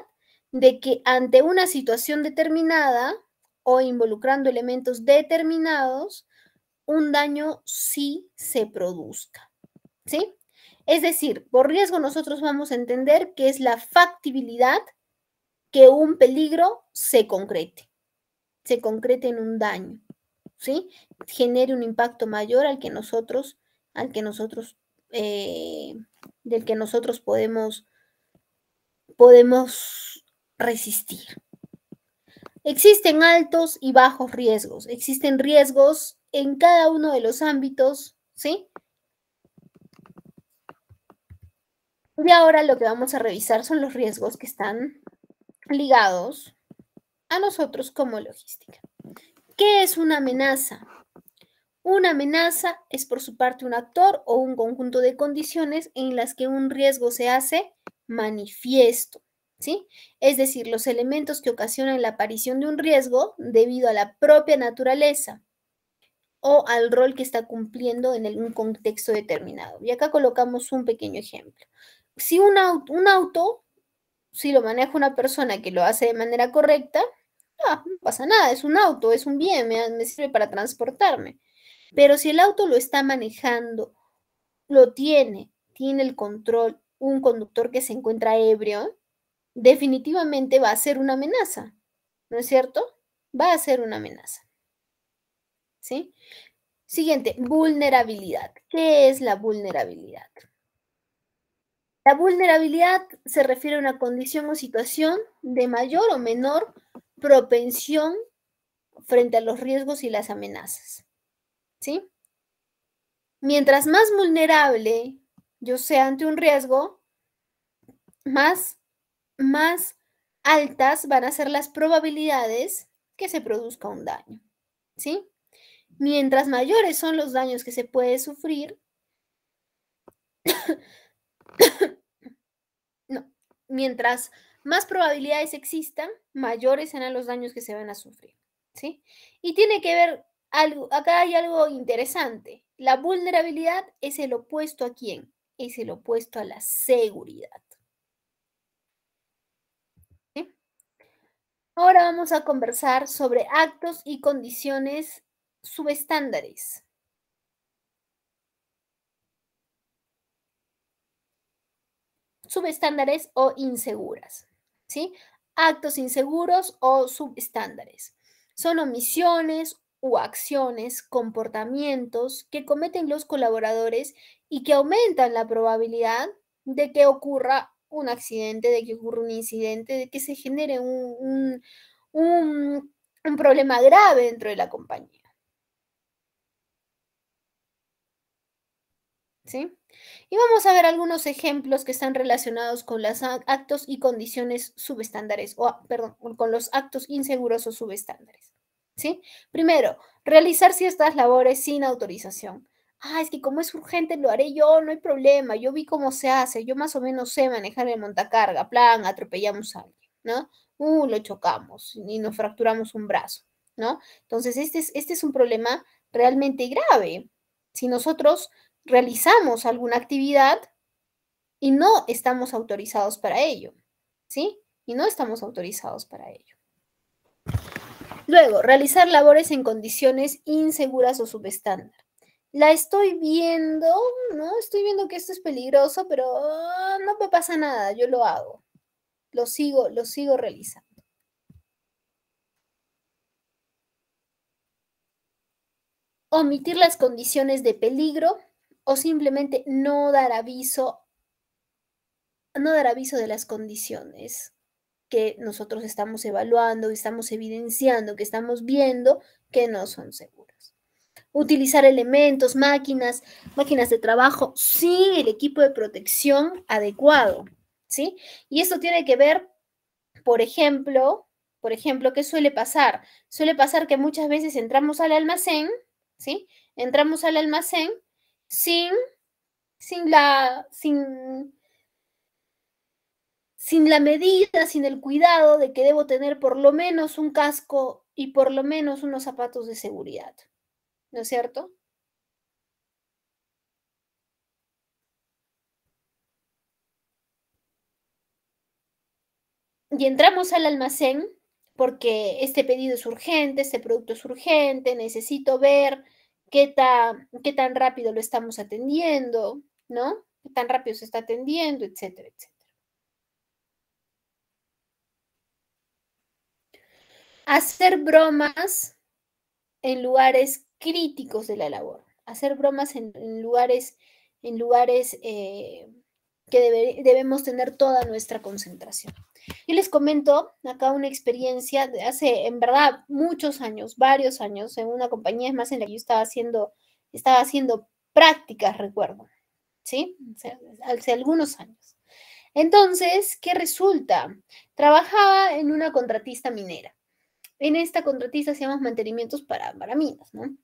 de que ante una situación determinada o involucrando elementos determinados, un daño sí se produzca. ¿Sí? Es decir, por riesgo nosotros vamos a entender que es la factibilidad que un peligro se concrete en un daño, ¿sí? Genere un impacto mayor al que nosotros del que nosotros podemos resistir. Existen altos y bajos riesgos. Existen riesgos en cada uno de los ámbitos, ¿sí? Y ahora lo que vamos a revisar son los riesgos que están ligados a nosotros como logística. ¿Qué es una amenaza? Una amenaza es por su parte un actor o un conjunto de condiciones en las que un riesgo se hace manifiesto, ¿sí? Es decir, los elementos que ocasionan la aparición de un riesgo debido a la propia naturaleza o al rol que está cumpliendo en un contexto determinado. Y acá colocamos un pequeño ejemplo. Si un auto, si lo maneja una persona que lo hace de manera correcta, no pasa nada, es un auto, es un bien, me sirve para transportarme. Pero si el auto lo está manejando, tiene el control, un conductor que se encuentra ebrio, definitivamente va a ser una amenaza, ¿no es cierto? Va a ser una amenaza. ¿Sí? Siguiente, vulnerabilidad. ¿Qué es la vulnerabilidad? La vulnerabilidad se refiere a una condición o situación de mayor o menor propensión frente a los riesgos y las amenazas. ¿Sí? Mientras más vulnerable yo sea ante un riesgo, más altas van a ser las probabilidades que se produzca un daño. ¿Sí? Mientras mayores son los daños que se puede sufrir, no, mientras más probabilidades existan, mayores serán los daños que se van a sufrir, ¿sí? Y tiene que ver algo, acá hay algo interesante. La vulnerabilidad es el opuesto ¿a quién? Es el opuesto a la seguridad. ¿Sí? Ahora vamos a conversar sobre actos y condiciones subestándares. Subestándares o inseguras, ¿sí? Actos inseguros o subestándares. Son omisiones u acciones, comportamientos que cometen los colaboradores y que aumentan la probabilidad de que ocurra un accidente, de que ocurra un incidente, de que se genere un problema grave dentro de la compañía. ¿Sí? Y vamos a ver algunos ejemplos que están relacionados con los actos y condiciones subestándares, perdón, con los actos inseguros o subestándares. ¿Sí? Primero, realizar ciertas labores sin autorización. Es que como es urgente lo haré yo, no hay problema, yo vi cómo se hace, yo más o menos sé manejar el montacarga, plan, atropellamos a alguien, ¿no? Lo chocamos y nos fracturamos un brazo, ¿no? Entonces, este es un problema realmente grave. Si nosotros realizamos alguna actividad y no estamos autorizados para ello, ¿sí? Y no estamos autorizados para ello. Luego, realizar labores en condiciones inseguras o subestándar. La estoy viendo, ¿no? Estoy viendo que esto es peligroso, pero no me pasa nada, yo lo hago. Lo sigo realizando. Omitir las condiciones de peligro o simplemente no dar aviso de las condiciones que nosotros estamos evaluando, que estamos evidenciando, que estamos viendo que no son seguras. Utilizar elementos, máquinas de trabajo sin el equipo de protección adecuado, ¿sí? Y esto tiene que ver, por ejemplo, ¿qué suele pasar? Suele pasar que muchas veces entramos al almacén, ¿sí? Entramos al almacén sin la medida, sin el cuidado de que debo tener por lo menos un casco y por lo menos unos zapatos de seguridad, ¿no es cierto? Y entramos al almacén porque este pedido es urgente, este producto es urgente, necesito ver qué tan rápido lo estamos atendiendo, ¿no? Qué tan rápido se está atendiendo, etcétera, etcétera. Hacer bromas en lugares críticos de la labor. Hacer bromas en lugares en lugares que debemos tener toda nuestra concentración. Yo les comento acá una experiencia de hace, en verdad, muchos años, varios años, en una compañía, es más, en la que yo estaba haciendo prácticas, recuerdo, ¿sí? O sea, hace algunos años. Entonces, ¿qué resulta? Trabajaba en una contratista minera. En esta contratista hacíamos mantenimientos para minas, ¿no?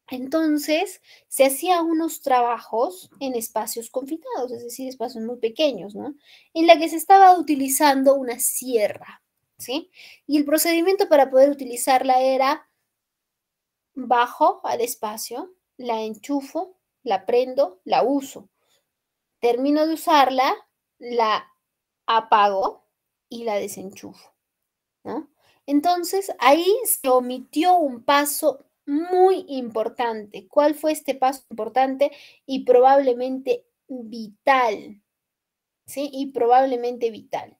Entonces, se hacían unos trabajos en espacios confinados, es decir, espacios muy pequeños, ¿no? En la que se estaba utilizando una sierra, ¿sí? Y el procedimiento para poder utilizarla era bajo al espacio, la enchufo, la prendo, la uso. Termino de usarla, la apago y la desenchufo, ¿no? Entonces, ahí se omitió un paso muy importante. ¿Cuál fue este paso importante y probablemente vital? ¿Sí? Y probablemente vital.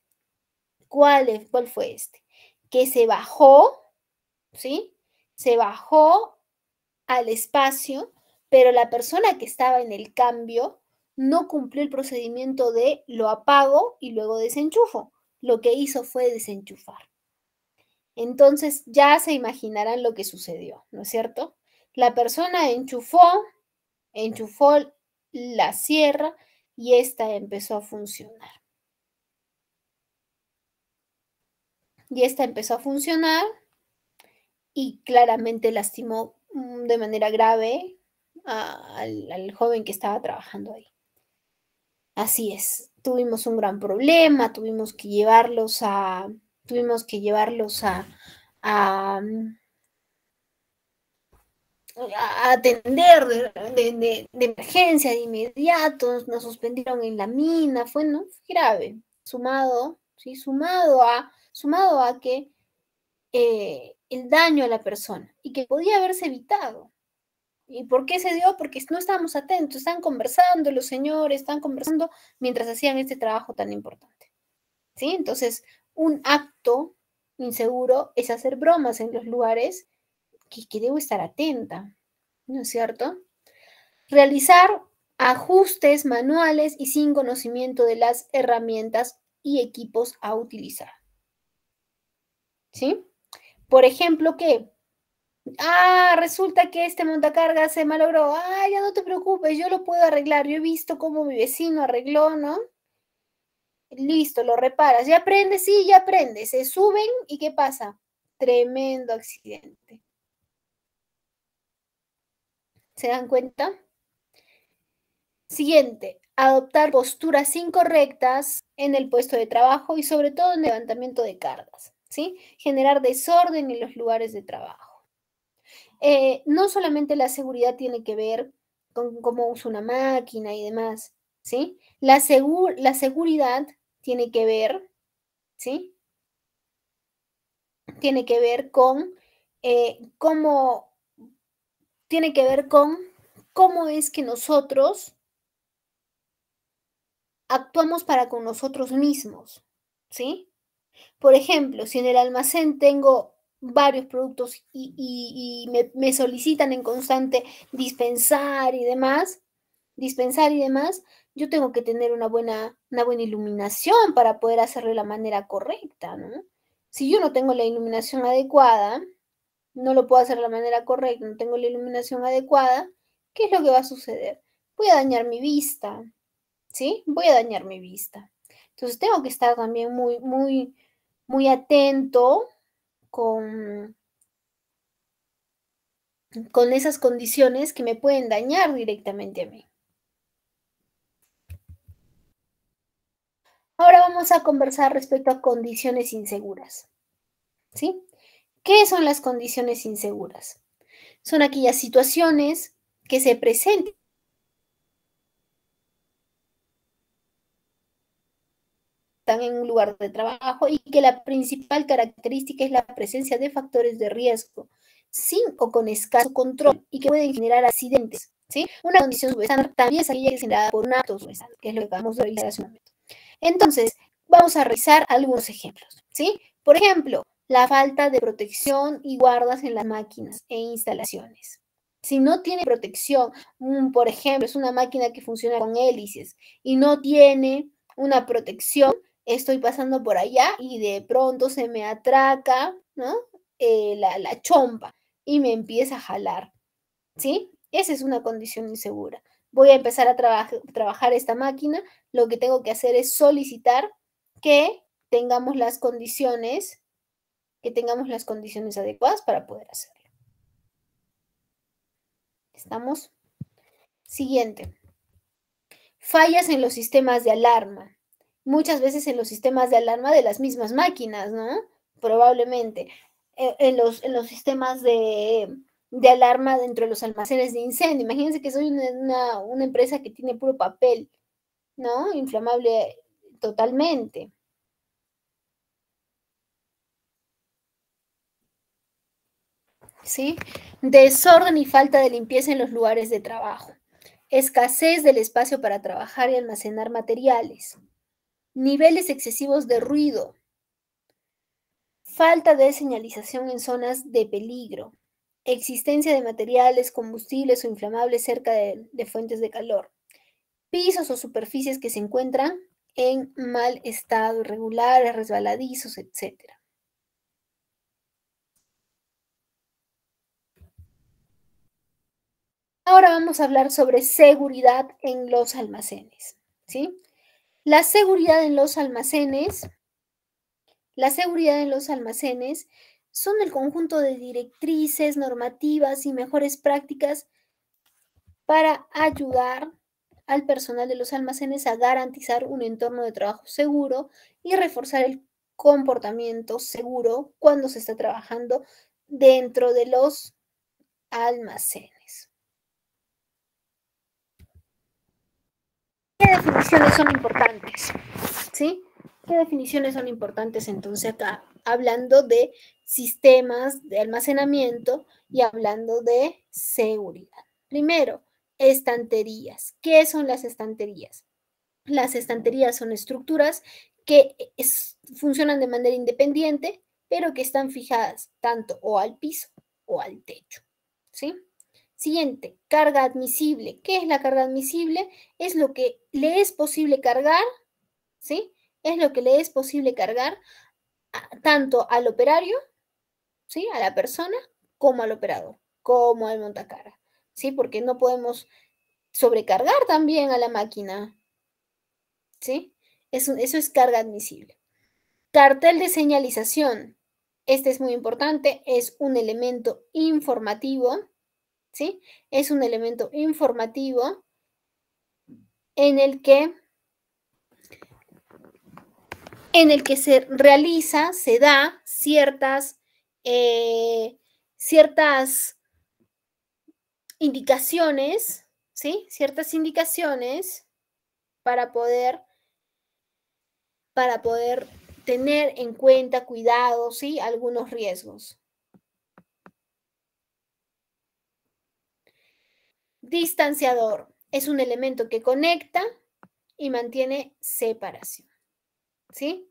¿Cuál fue este? Que se bajó, ¿sí? Se bajó al espacio, pero la persona que estaba en el cambio no cumplió el procedimiento de lo apago y luego desenchufo. Lo que hizo fue desenchufar. Entonces ya se imaginarán lo que sucedió, ¿no es cierto? La persona enchufó la sierra y esta empezó a funcionar. Y claramente lastimó de manera grave al joven que estaba trabajando ahí. Así es, tuvimos un gran problema, tuvimos que llevarlos a atender de emergencia, de inmediato, nos suspendieron en la mina, fue, ¿no? Fue grave, sumado a que el daño a la persona y que podía haberse evitado. ¿Y por qué se dio? Porque no estábamos atentos, están conversando los señores, están conversando mientras hacían este trabajo tan importante, ¿sí? Entonces, un acto inseguro es hacer bromas en los lugares que debo estar atenta, ¿no es cierto? Realizar ajustes manuales y sin conocimiento de las herramientas y equipos a utilizar, ¿sí? Por ejemplo, ¿qué? Resulta que este montacargas se malogró. Ya no te preocupes, yo lo puedo arreglar. Yo he visto cómo mi vecino arregló, ¿no? Listo, lo reparas. ¿Ya aprendes? Sí, ya aprendes. Se suben y ¿qué pasa? Tremendo accidente. ¿Se dan cuenta? Siguiente, adoptar posturas incorrectas en el puesto de trabajo y sobre todo en el levantamiento de cargas, ¿sí? Generar desorden en los lugares de trabajo. No solamente la seguridad tiene que ver con cómo usa una máquina y demás, ¿sí? La seguridad tiene que ver, ¿sí? Tiene que ver con cómo es que nosotros actuamos para con nosotros mismos, ¿sí? Por ejemplo, si en el almacén tengo varios productos y me solicitan en constante dispensar y demás, yo tengo que tener una buena iluminación para poder hacerlo de la manera correcta, ¿no? Si yo no tengo la iluminación adecuada, no lo puedo hacer de la manera correcta, no tengo la iluminación adecuada, ¿qué es lo que va a suceder? Voy a dañar mi vista, ¿sí? Voy a dañar mi vista. Entonces tengo que estar también muy, muy, muy atento con esas condiciones que me pueden dañar directamente a mí. Ahora vamos a conversar respecto a condiciones inseguras, ¿sí? ¿Qué son las condiciones inseguras? Son aquellas situaciones que se presentan en un lugar de trabajo y que la principal característica es la presencia de factores de riesgo sin o con escaso control y que pueden generar accidentes, ¿sí? Una condición subestándar también es aquella que es generada por un acto subestándar, que es lo que acabamos de revisar hace un momento. Entonces, vamos a revisar algunos ejemplos, ¿sí? Por ejemplo, la falta de protección y guardas en las máquinas e instalaciones, Si no tiene protección, por ejemplo, es una máquina que funciona con hélices y no tiene una protección, estoy pasando por allá y de pronto se me atraca, ¿no? La chompa y me empieza a jalar, ¿sí? Esa es una condición insegura. Voy a empezar a trabajar esta máquina, lo que tengo que hacer es solicitar que tengamos las condiciones adecuadas para poder hacerlo. ¿Estamos? Siguiente. Fallas en los sistemas de alarma. Muchas veces en los sistemas de alarma de las mismas máquinas, ¿no? Probablemente. En los sistemas de alarma dentro de los almacenes de incendio. Imagínense que soy una empresa que tiene puro papel, ¿no? Inflamable totalmente. ¿Sí? Desorden y falta de limpieza en los lugares de trabajo. Escasez del espacio para trabajar y almacenar materiales. Niveles excesivos de ruido. Falta de señalización en zonas de peligro. Existencia de materiales, combustibles o inflamables cerca de fuentes de calor. Pisos o superficies que se encuentran en mal estado, irregulares, resbaladizos, etc. Ahora vamos a hablar sobre seguridad en los almacenes, ¿sí? La seguridad en los almacenes son el conjunto de directrices, normativas y mejores prácticas para ayudar al personal de los almacenes a garantizar un entorno de trabajo seguro y reforzar el comportamiento seguro cuando se está trabajando dentro de los almacenes. ¿Qué definiciones son importantes? ¿Sí? ¿Qué definiciones son importantes entonces acá? Hablando de sistemas de almacenamiento y hablando de seguridad. Primero, estanterías. ¿Qué son las estanterías? Las estanterías son estructuras que funcionan de manera independiente, pero que están fijadas tanto o al piso o al techo. ¿Sí? Siguiente, carga admisible. ¿Qué es la carga admisible? Es lo que le es posible cargar, ¿sí? Es lo que le es posible cargar tanto al operario, ¿sí? A la persona, como al operador, como al montacarga, ¿sí? Porque no podemos sobrecargar también a la máquina, ¿sí? Eso es carga admisible. Cartel de señalización. Este es muy importante, es un elemento informativo, ¿sí? Es un elemento informativo en el que se realiza, se da ciertas indicaciones, ¿sí? Ciertas indicaciones para poder tener en cuenta, cuidado, ¿sí? Algunos riesgos. Distanciador es un elemento que conecta y mantiene separación, ¿sí?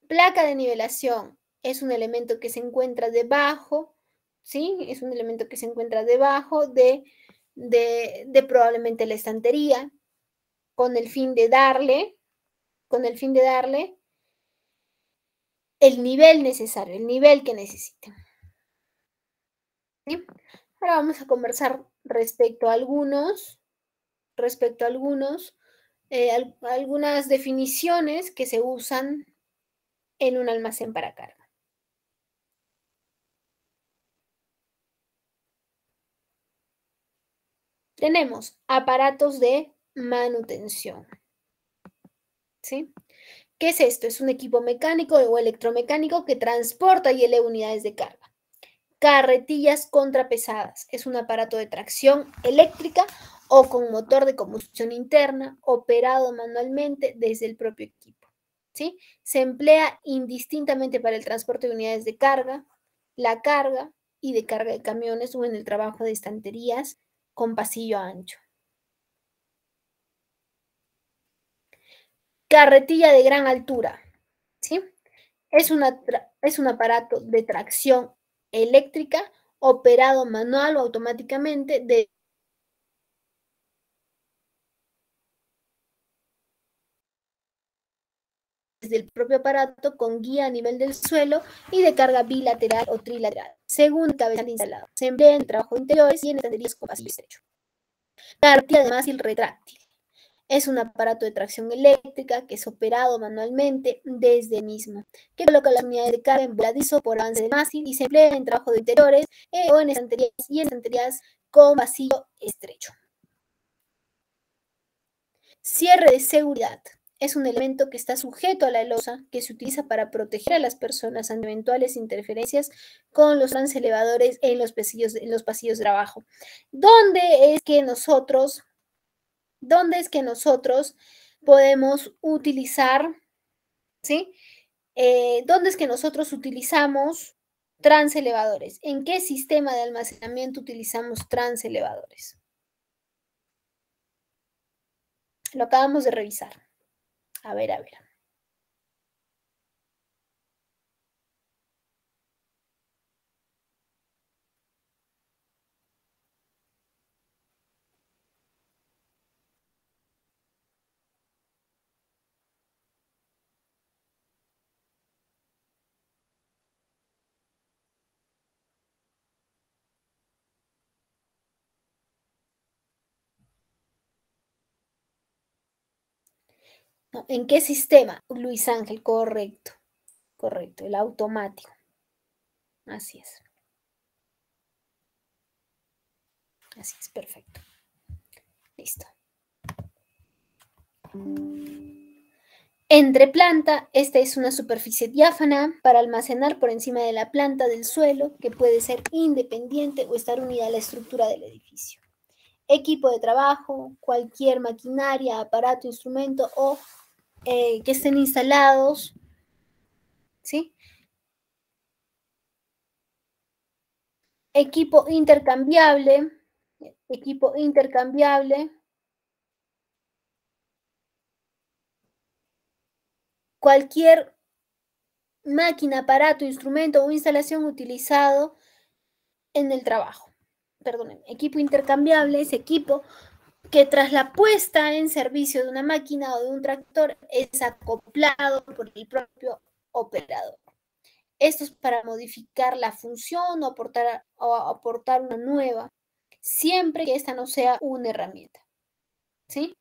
Placa de nivelación es un elemento que se encuentra debajo, ¿sí? Es un elemento que se encuentra debajo de probablemente la estantería, con el fin de darle el nivel necesario, el nivel que necesiten. ¿Sí? Ahora vamos a conversar respecto a algunas definiciones que se usan en un almacén para carga. Tenemos aparatos de manutención, ¿sí? ¿Qué es esto? Es un equipo mecánico o electromecánico que transporta y eleva unidades de carga. Carretillas contrapesadas. Es un aparato de tracción eléctrica o con motor de combustión interna operado manualmente desde el propio equipo, ¿sí? Se emplea indistintamente para el transporte de unidades de carga, la carga y de carga de camiones o en el trabajo de estanterías con pasillo ancho. Carretilla de gran altura, ¿sí? Es un aparato de tracción eléctrica operado manual o automáticamente desde el propio aparato con guía a nivel del suelo y de carga bilateral o trilateral, según el cabezal instalado. Se emplea en trabajo de interiores y en estanterías con pasillo estrecho. Garantía de mástil retráctil. Es un aparato de tracción eléctrica que es operado manualmente desde el mismo, que coloca las unidades de carga en voladizo por avance de mástil y se emplea en trabajo de interiores o en estanterías con pasillo estrecho. Cierre de seguridad. Es un elemento que está sujeto a la losa que se utiliza para proteger a las personas ante eventuales interferencias con los transelevadores en los pasillos de trabajo. ¿Dónde es que nosotros podemos utilizar, ¿sí? ¿Dónde es que nosotros utilizamos transelevadores? ¿En qué sistema de almacenamiento utilizamos transelevadores? Lo acabamos de revisar. A ver. No, ¿en qué sistema? Luis Ángel, correcto, el automático. Así es, perfecto. Listo. Entre planta, esta es una superficie diáfana para almacenar por encima de la planta del suelo, que puede ser independiente o estar unida a la estructura del edificio. Equipo de trabajo, cualquier maquinaria, aparato, instrumento o que estén instalados, ¿sí? Equipo intercambiable. Cualquier máquina, aparato, instrumento o instalación utilizado en el trabajo. Perdón, equipo intercambiable es equipo que tras la puesta en servicio de una máquina o de un tractor es acoplado por el propio operador. Esto es para modificar la función o aportar una nueva, siempre que esta no sea una herramienta. ¿Sí?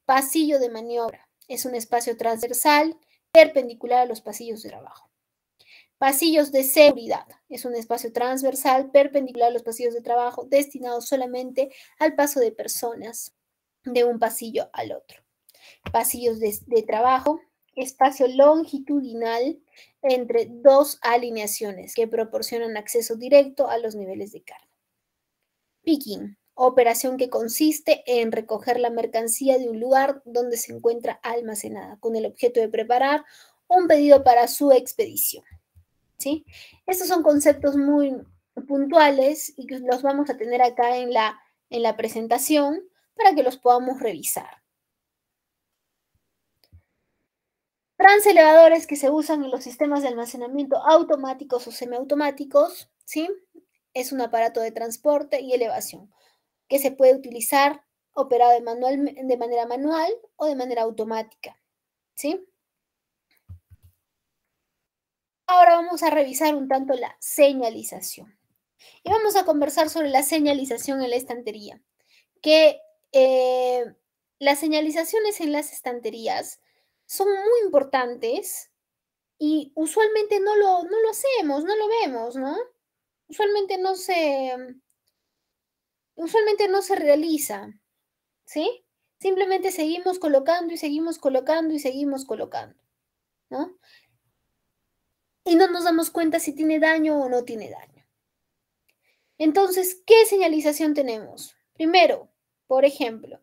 Pasillo de maniobra. Es un espacio transversal perpendicular a los pasillos de trabajo. Pasillos de seguridad. Es un espacio transversal perpendicular a los pasillos de trabajo destinado solamente al paso de personas de un pasillo al otro. Pasillos de trabajo. Espacio longitudinal entre dos alineaciones que proporcionan acceso directo a los niveles de carga. Picking. Operación que consiste en recoger la mercancía de un lugar donde se encuentra almacenada con el objeto de preparar un pedido para su expedición. ¿Sí? Estos son conceptos muy puntuales y que los vamos a tener acá en la presentación para que los podamos revisar. Transelevadores que se usan en los sistemas de almacenamiento automáticos o semiautomáticos, ¿sí? Es un aparato de transporte y elevación que se puede utilizar operado de manera manual o de manera automática, ¿sí? Ahora vamos a revisar un tanto la señalización. Y vamos a conversar sobre la señalización en la estantería. Que las señalizaciones en las estanterías son muy importantes y usualmente no lo hacemos, no lo vemos, ¿no? Usualmente no se realiza, ¿sí? Simplemente seguimos colocando y seguimos colocando y seguimos colocando, ¿no? Y no nos damos cuenta si tiene daño o no tiene daño. Entonces, ¿qué señalización tenemos? Primero, por ejemplo,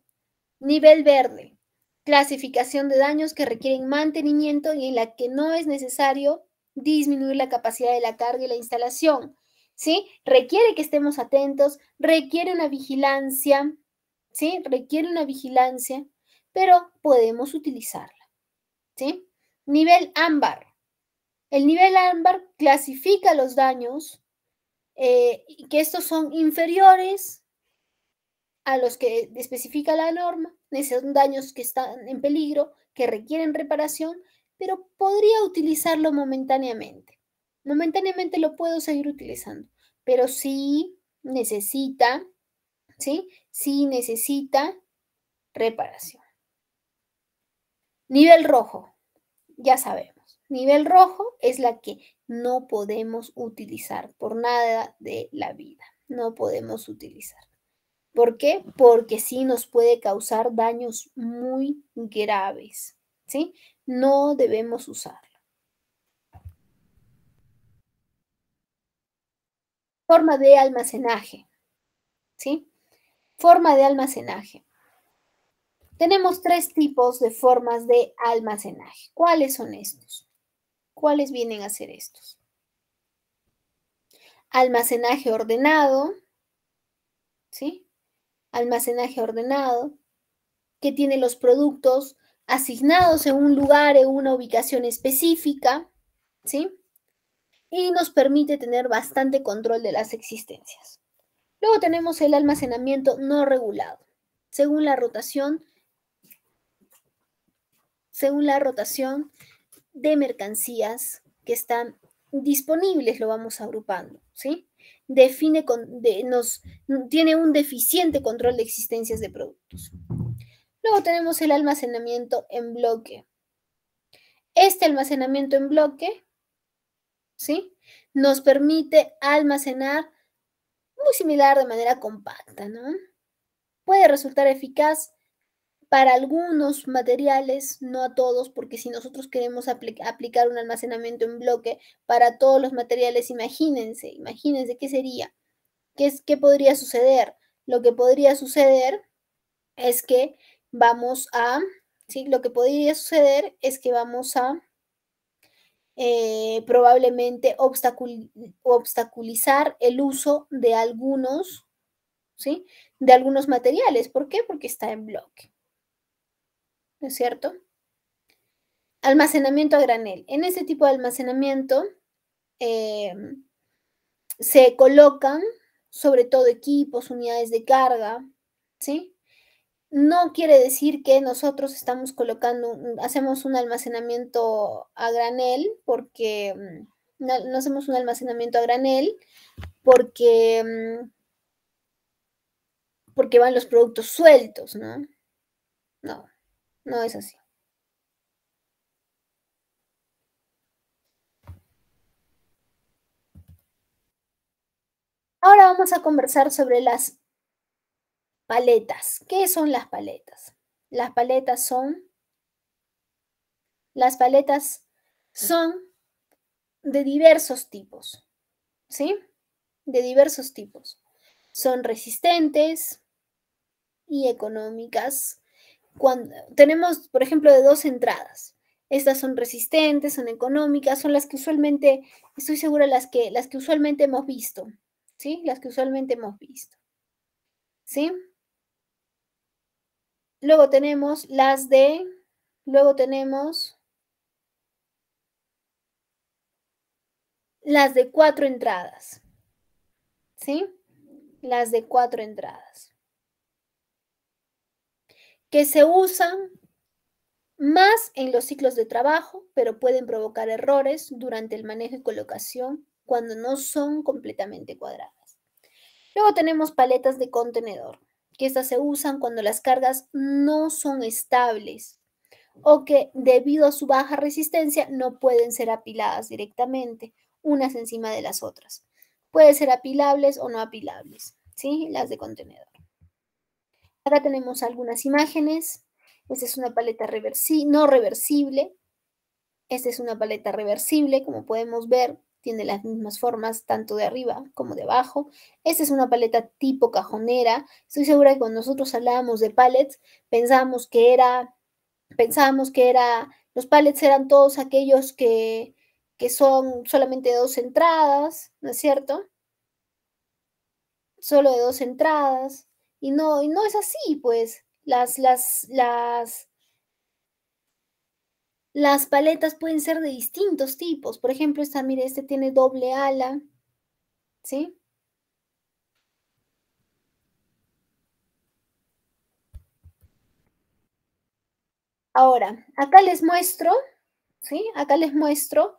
nivel verde, clasificación de daños que requieren mantenimiento y en la que no es necesario disminuir la capacidad de la carga y la instalación, ¿sí? Requiere que estemos atentos, requiere una vigilancia, ¿sí? Requiere una vigilancia, pero podemos utilizarla, ¿sí? Nivel ámbar. El nivel ámbar clasifica los daños que estos son inferiores a los que especifica la norma, son daños que están en peligro, que requieren reparación, pero podría utilizarlo momentáneamente. Momentáneamente lo puedo seguir utilizando, pero sí necesita, ¿sí? Sí necesita reparación. Nivel rojo, ya sabemos. Nivel rojo es la que no podemos utilizar por nada de la vida. No podemos utilizar. ¿Por qué? Porque sí nos puede causar daños muy graves, ¿sí? No debemos usarlo. Forma de almacenaje, ¿sí? Forma de almacenaje. Tenemos 3 tipos de formas de almacenaje. ¿Cuáles son estos? ¿Cuáles vienen a ser estos? Almacenaje ordenado, ¿sí? Almacenaje ordenado, que tiene los productos asignados en un lugar, en una ubicación específica, ¿sí? Y nos permite tener bastante control de las existencias. Luego tenemos el almacenamiento no regulado, según la rotación de mercancías que están disponibles, lo vamos agrupando, ¿sí? Tiene un deficiente control de existencias de productos. Luego tenemos el almacenamiento en bloque. Este almacenamiento en bloque, ¿sí? Nos permite almacenar muy similar de manera compacta, ¿no? Puede resultar eficaz para algunos materiales, no a todos, porque si nosotros queremos aplicar un almacenamiento en bloque para todos los materiales, imagínense qué sería, qué podría suceder. Lo que podría suceder es que vamos a, ¿sí? Lo que podría suceder es que vamos a probablemente obstaculizar el uso de algunos, ¿sí? De algunos materiales. ¿Por qué? Porque está en bloque. ¿No es cierto? Almacenamiento a granel. En este tipo de almacenamiento se colocan sobre todo equipos, unidades de carga, ¿sí? No quiere decir que nosotros hacemos un almacenamiento a granel porque no hacemos un almacenamiento a granel porque van los productos sueltos, ¿no? No es así. Ahora vamos a conversar sobre las paletas. ¿Qué son las paletas? Las paletas son de diversos tipos, ¿sí? De diversos tipos. Son resistentes y económicas. Tenemos, por ejemplo, de 2 entradas. Estas son resistentes, son económicas, son las que usualmente, estoy segura, las que usualmente hemos visto, ¿sí? Las que usualmente hemos visto, ¿sí? Luego tenemos las de 4 entradas, ¿sí? Las de 4 entradas, que se usan más en los ciclos de trabajo, pero pueden provocar errores durante el manejo y colocación cuando no son completamente cuadradas. Luego tenemos paletas de contenedor, que estas se usan cuando las cargas no son estables o que debido a su baja resistencia no pueden ser apiladas directamente unas encima de las otras. Pueden ser apilables o no apilables, ¿sí? Las de contenedor. Acá tenemos algunas imágenes. Esta es una paleta no reversible. Esta es una paleta reversible, como podemos ver, tiene las mismas formas tanto de arriba como de abajo. Esta es una paleta tipo cajonera. Estoy segura que cuando nosotros hablábamos de pallets, pensábamos que los pallets eran todos aquellos que son solamente de 2 entradas, ¿no es cierto? Solo de 2 entradas. Y no es así, pues. Las paletas pueden ser de distintos tipos. Por ejemplo, mire, este tiene doble ala, ¿sí? Ahora, acá les muestro, ¿sí? Acá les muestro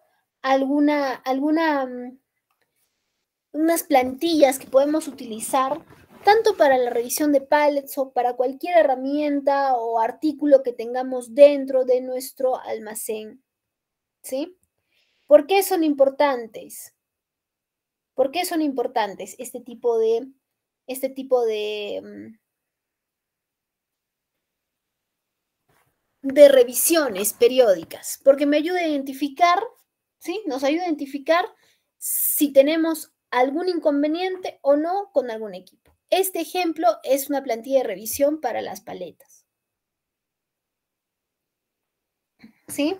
unas plantillas que podemos utilizar tanto para la revisión de pallets o para cualquier herramienta o artículo que tengamos dentro de nuestro almacén, ¿sí? ¿Por qué son importantes? ¿Por qué son importantes este tipo de revisiones periódicas? Porque me ayuda a identificar, ¿sí? Nos ayuda a identificar si tenemos algún inconveniente o no con algún equipo. Este ejemplo es una plantilla de revisión para las paletas, ¿sí?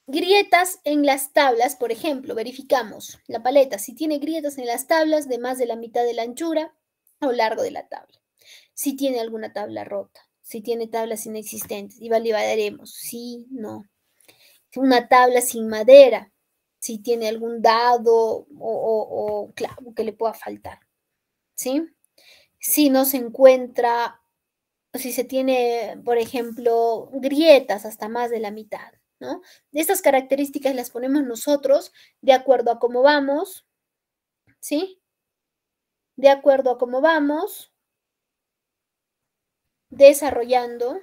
Grietas en las tablas, por ejemplo, verificamos la paleta si tiene grietas en las tablas de más de la mitad de la anchura o largo de la tabla. Si tiene alguna tabla rota, si tiene tablas inexistentes, y validaremos sí, no. Una tabla sin madera, si tiene algún dado o clavo que le pueda faltar, ¿sí? Si no se encuentra, si se tiene, por ejemplo, grietas hasta más de la mitad, ¿no? Estas características las ponemos nosotros de acuerdo a cómo vamos, ¿sí? De acuerdo a cómo vamos desarrollando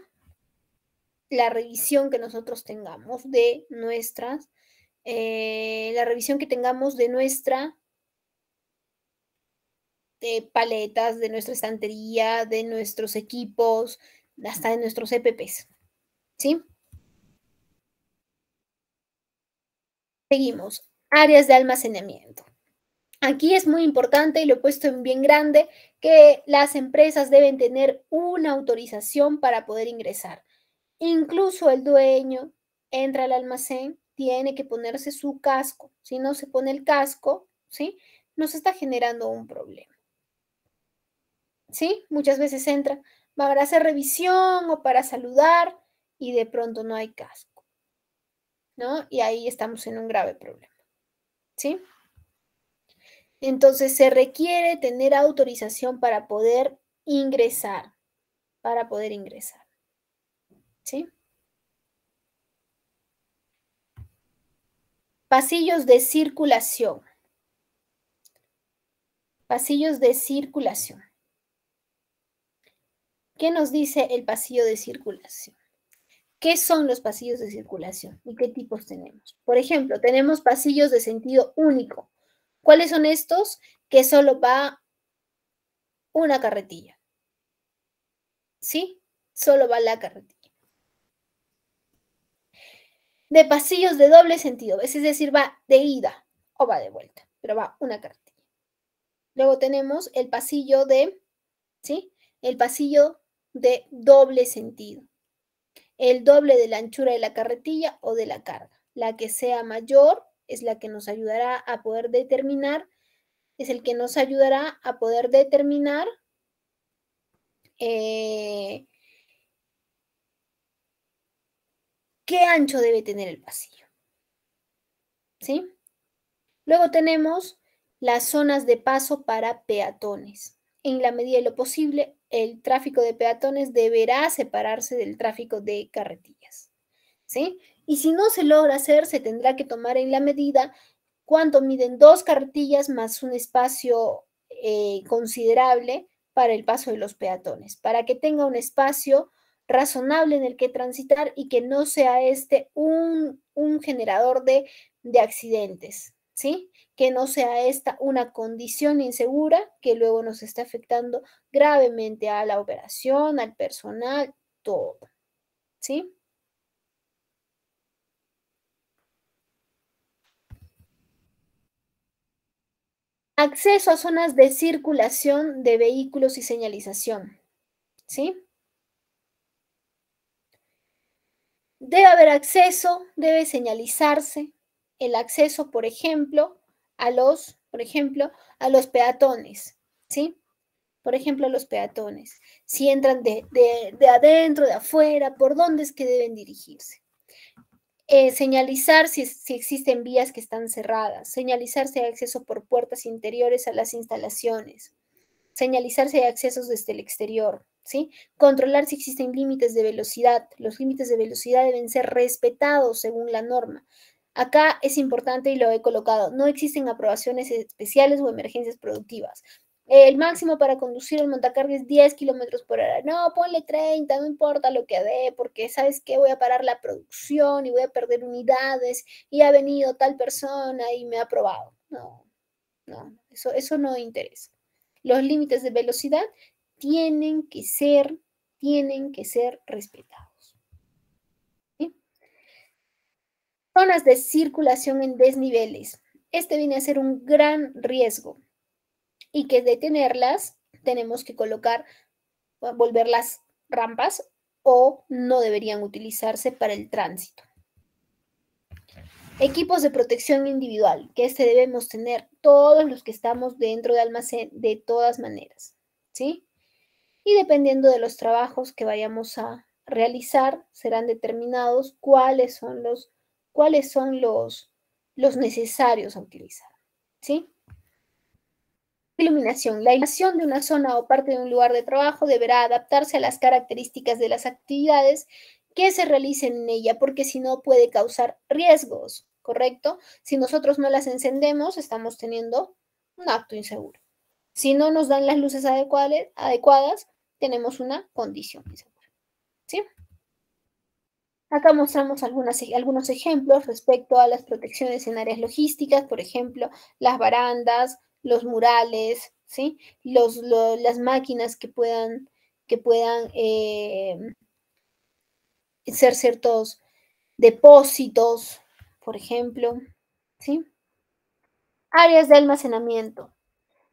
la revisión que nosotros tengamos de nuestras, la revisión que tengamos de nuestra paletas, de nuestra estantería, de nuestros equipos, hasta de nuestros EPPs, ¿sí? Seguimos. Áreas de almacenamiento. Aquí es muy importante, y lo he puesto en bien grande, que las empresas deben tener una autorización para poder ingresar. Incluso el dueño entra al almacén, tiene que ponerse su casco. Si no se pone el casco, ¿sí? Nos está generando un problema. ¿Sí? Muchas veces entra para hacer revisión o para saludar y de pronto no hay casco, ¿no? Y ahí estamos en un grave problema, ¿sí? Entonces se requiere tener autorización para poder ingresar, ¿sí? Pasillos de circulación. Pasillos de circulación. ¿Qué nos dice el pasillo de circulación? ¿Qué son los pasillos de circulación y qué tipos tenemos? Por ejemplo, tenemos pasillos de sentido único. ¿Cuáles son estos? Que solo va una carretilla. ¿Sí? Solo va la carretilla. De pasillos de doble sentido, es decir, va de ida o va de vuelta, pero va una carretilla. Luego tenemos el pasillo de, ¿sí? El pasillo de doble sentido. El doble de la anchura de la carretilla o de la carga. La que sea mayor es la que nos ayudará a poder determinar, es el que nos ayudará a poder determinar qué ancho debe tener el pasillo. ¿Sí? Luego tenemos las zonas de paso para peatones. En la medida de lo posible, el tráfico de peatones deberá separarse del tráfico de carretillas, ¿sí? Y si no se logra hacer, se tendrá que tomar en la medida cuánto miden dos carretillas más un espacio considerable para el paso de los peatones, para que tenga un espacio razonable en el que transitar y que no sea este un generador de accidentes, ¿sí? Que no sea esta una condición insegura que luego nos está afectando gravemente a la operación, al personal, todo, ¿sí? Acceso a zonas de circulación de vehículos y señalización, ¿sí? Debe haber acceso, debe señalizarse el acceso, por ejemplo, a los peatones, ¿sí? Por ejemplo, a los peatones. Si entran de adentro, de afuera, ¿por dónde es que deben dirigirse? Señalizar si existen vías que están cerradas, señalizar si hay acceso por puertas interiores a las instalaciones, señalizar si hay accesos desde el exterior, ¿sí? Controlar si existen límites de velocidad. Los límites de velocidad deben ser respetados según la norma. Acá es importante y lo he colocado, no existen aprobaciones especiales o emergencias productivas. El máximo para conducir el montacarga es 10 kilómetros por hora. No, ponle 30, no importa lo que dé, porque ¿sabes qué? Voy a parar la producción y voy a perder unidades y ha venido tal persona y me ha aprobado. No, no, eso no interesa. Los límites de velocidad tienen que ser respetados. ¿Sí? Zonas de circulación en desniveles. Este viene a ser un gran riesgo y que detenerlas tenemos que volverlas rampas o no deberían utilizarse para el tránsito. Equipos de protección individual, que debemos tener todos los que estamos dentro del almacén de todas maneras, ¿sí? Y dependiendo de los trabajos que vayamos a realizar, serán determinados cuáles son los necesarios a utilizar, ¿sí? Iluminación. La iluminación de una zona o parte de un lugar de trabajo deberá adaptarse a las características de las actividades que se realicen en ella, porque si no puede causar riesgos, ¿correcto? Si nosotros no las encendemos, estamos teniendo un acto inseguro. Si no nos dan las luces adecuadas, tenemos una condición insegura, ¿sí? Acá mostramos algunos ejemplos respecto a las protecciones en áreas logísticas, por ejemplo, las barandas, los murales, ¿sí? Las máquinas que puedan ser ciertos depósitos, por ejemplo, ¿sí? Áreas de almacenamiento.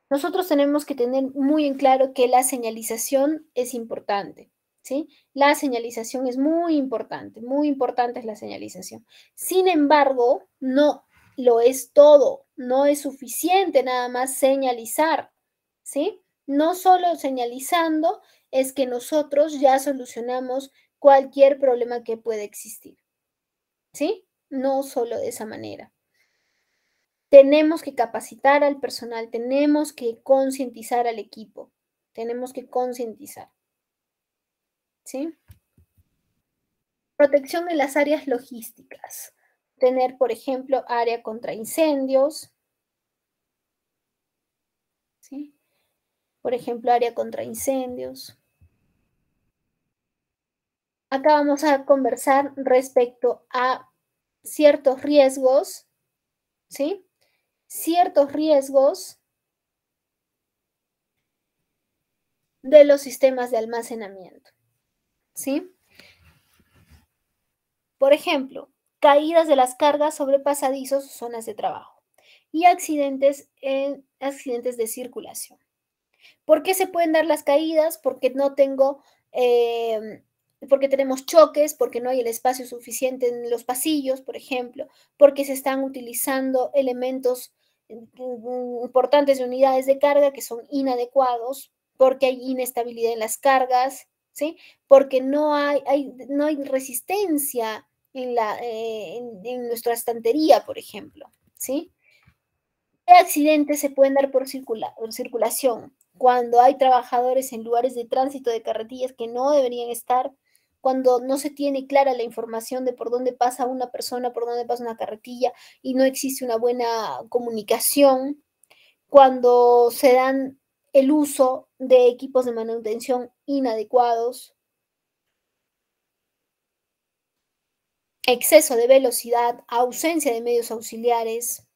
Nosotros tenemos que tener muy en claro que la señalización es importante, ¿sí? La señalización es muy importante es la señalización. Sin embargo, no lo es todo, no es suficiente nada más señalizar, ¿sí? No solo señalizando es que nosotros ya solucionamos cualquier problema que pueda existir, ¿sí? No solo de esa manera. Tenemos que capacitar al personal, tenemos que concientizar al equipo, tenemos que concientizar, ¿sí? Protección de las áreas logísticas. Tener, por ejemplo, área contra incendios, ¿sí? Por ejemplo, área contra incendios. Acá vamos a conversar respecto a ciertos riesgos, ¿sí? Ciertos riesgos de los sistemas de almacenamiento, ¿sí? Por ejemplo, caídas de las cargas sobre pasadizos o zonas de trabajo y accidentes de circulación. ¿Por qué se pueden dar las caídas? Porque porque tenemos choques, porque no hay el espacio suficiente en los pasillos, por ejemplo, porque se están utilizando elementos importantes de unidades de carga que son inadecuados, porque hay inestabilidad en las cargas, ¿sí? Porque no hay resistencia en nuestra estantería, por ejemplo, ¿sí? ¿Qué accidentes se pueden dar por circulación? Cuando hay trabajadores en lugares de tránsito de carretillas que no deberían estar, cuando no se tiene clara la información de por dónde pasa una persona, por dónde pasa una carretilla y no existe una buena comunicación, cuando se dan el uso de equipos de manutención inadecuados, exceso de velocidad, ausencia de medios auxiliares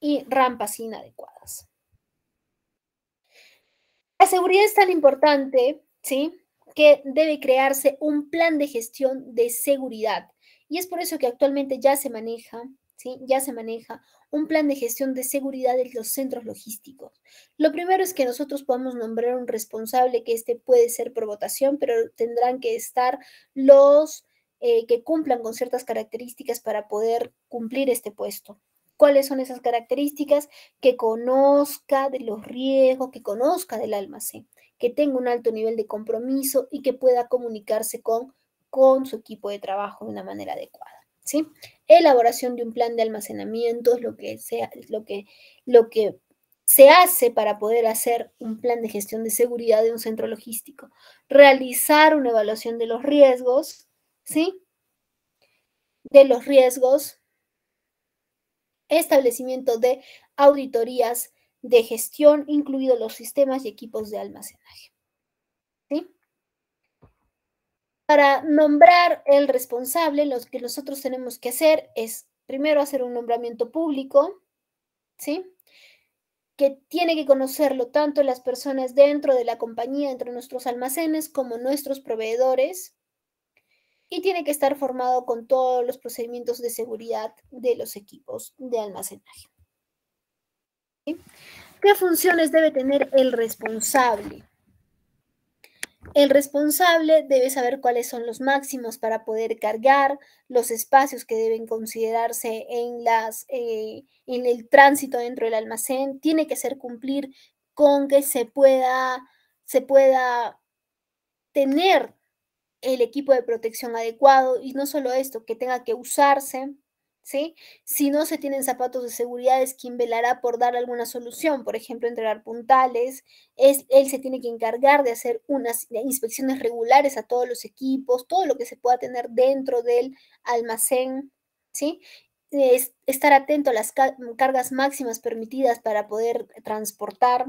y rampas inadecuadas. La seguridad es tan importante, ¿sí? Que debe crearse un plan de gestión de seguridad. Y es por eso que actualmente ya se maneja, ¿sí? Ya se maneja un plan de gestión de seguridad en los centros logísticos. Lo primero es que nosotros podamos nombrar un responsable, que puede ser por votación, pero tendrán que estar los que cumplan con ciertas características para poder cumplir este puesto. ¿Cuáles son esas características? Que conozca de los riesgos, que conozca del almacén, que tenga un alto nivel de compromiso y que pueda comunicarse con su equipo de trabajo de una manera adecuada, ¿sí? Elaboración de un plan de almacenamiento es lo que se hace para poder hacer un plan de gestión de seguridad de un centro logístico? Realizar una evaluación de los riesgos, ¿sí? De los riesgos, establecimiento de auditorías de gestión, incluidos los sistemas y equipos de almacenaje, ¿sí? Para nombrar el responsable, lo que nosotros tenemos que hacer es primero hacer un nombramiento público, ¿sí? Que tiene que conocerlo tanto las personas dentro de la compañía, entre nuestros almacenes, como nuestros proveedores, y tiene que estar formado con todos los procedimientos de seguridad de los equipos de almacenaje. ¿Sí? ¿Qué funciones debe tener el responsable? El responsable debe saber cuáles son los máximos para poder cargar, los espacios que deben considerarse en el tránsito dentro del almacén. Tiene que hacer cumplir con que se pueda tener el equipo de protección adecuado, y no solo esto, que tenga que usarse, ¿sí? Si no se tienen zapatos de seguridad, es quien velará por dar alguna solución, por ejemplo, entregar puntales. Él se tiene que encargar de hacer unas inspecciones regulares a todos los equipos, todo lo que se pueda tener dentro del almacén, ¿sí? Estar atento a las cargas máximas permitidas para poder transportar.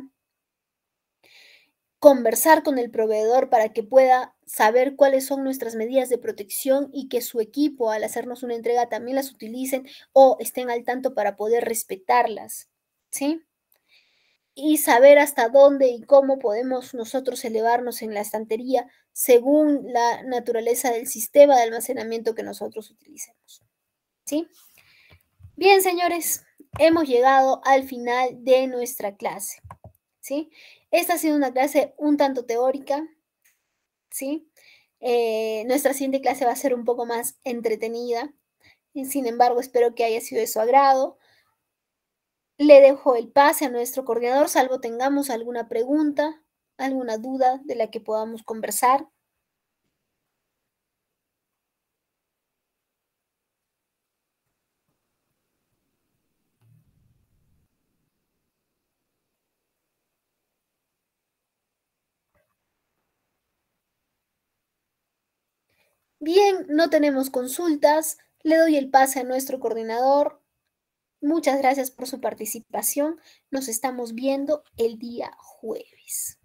Conversar con el proveedor para que pueda saber cuáles son nuestras medidas de protección y que su equipo, al hacernos una entrega, también las utilicen o estén al tanto para poder respetarlas, ¿sí? Y saber hasta dónde y cómo podemos nosotros elevarnos en la estantería según la naturaleza del sistema de almacenamiento que nosotros utilicemos, ¿sí? Bien, señores, hemos llegado al final de nuestra clase, ¿sí? Esta ha sido una clase un tanto teórica, ¿sí? Nuestra siguiente clase va a ser un poco más entretenida. Sin embargo, espero que haya sido de su agrado. Le dejo el pase a nuestro coordinador, salvo tengamos alguna pregunta, alguna duda de la que podamos conversar. Bien, no tenemos consultas. Le doy el pase a nuestro coordinador. Muchas gracias por su participación. Nos estamos viendo el día jueves.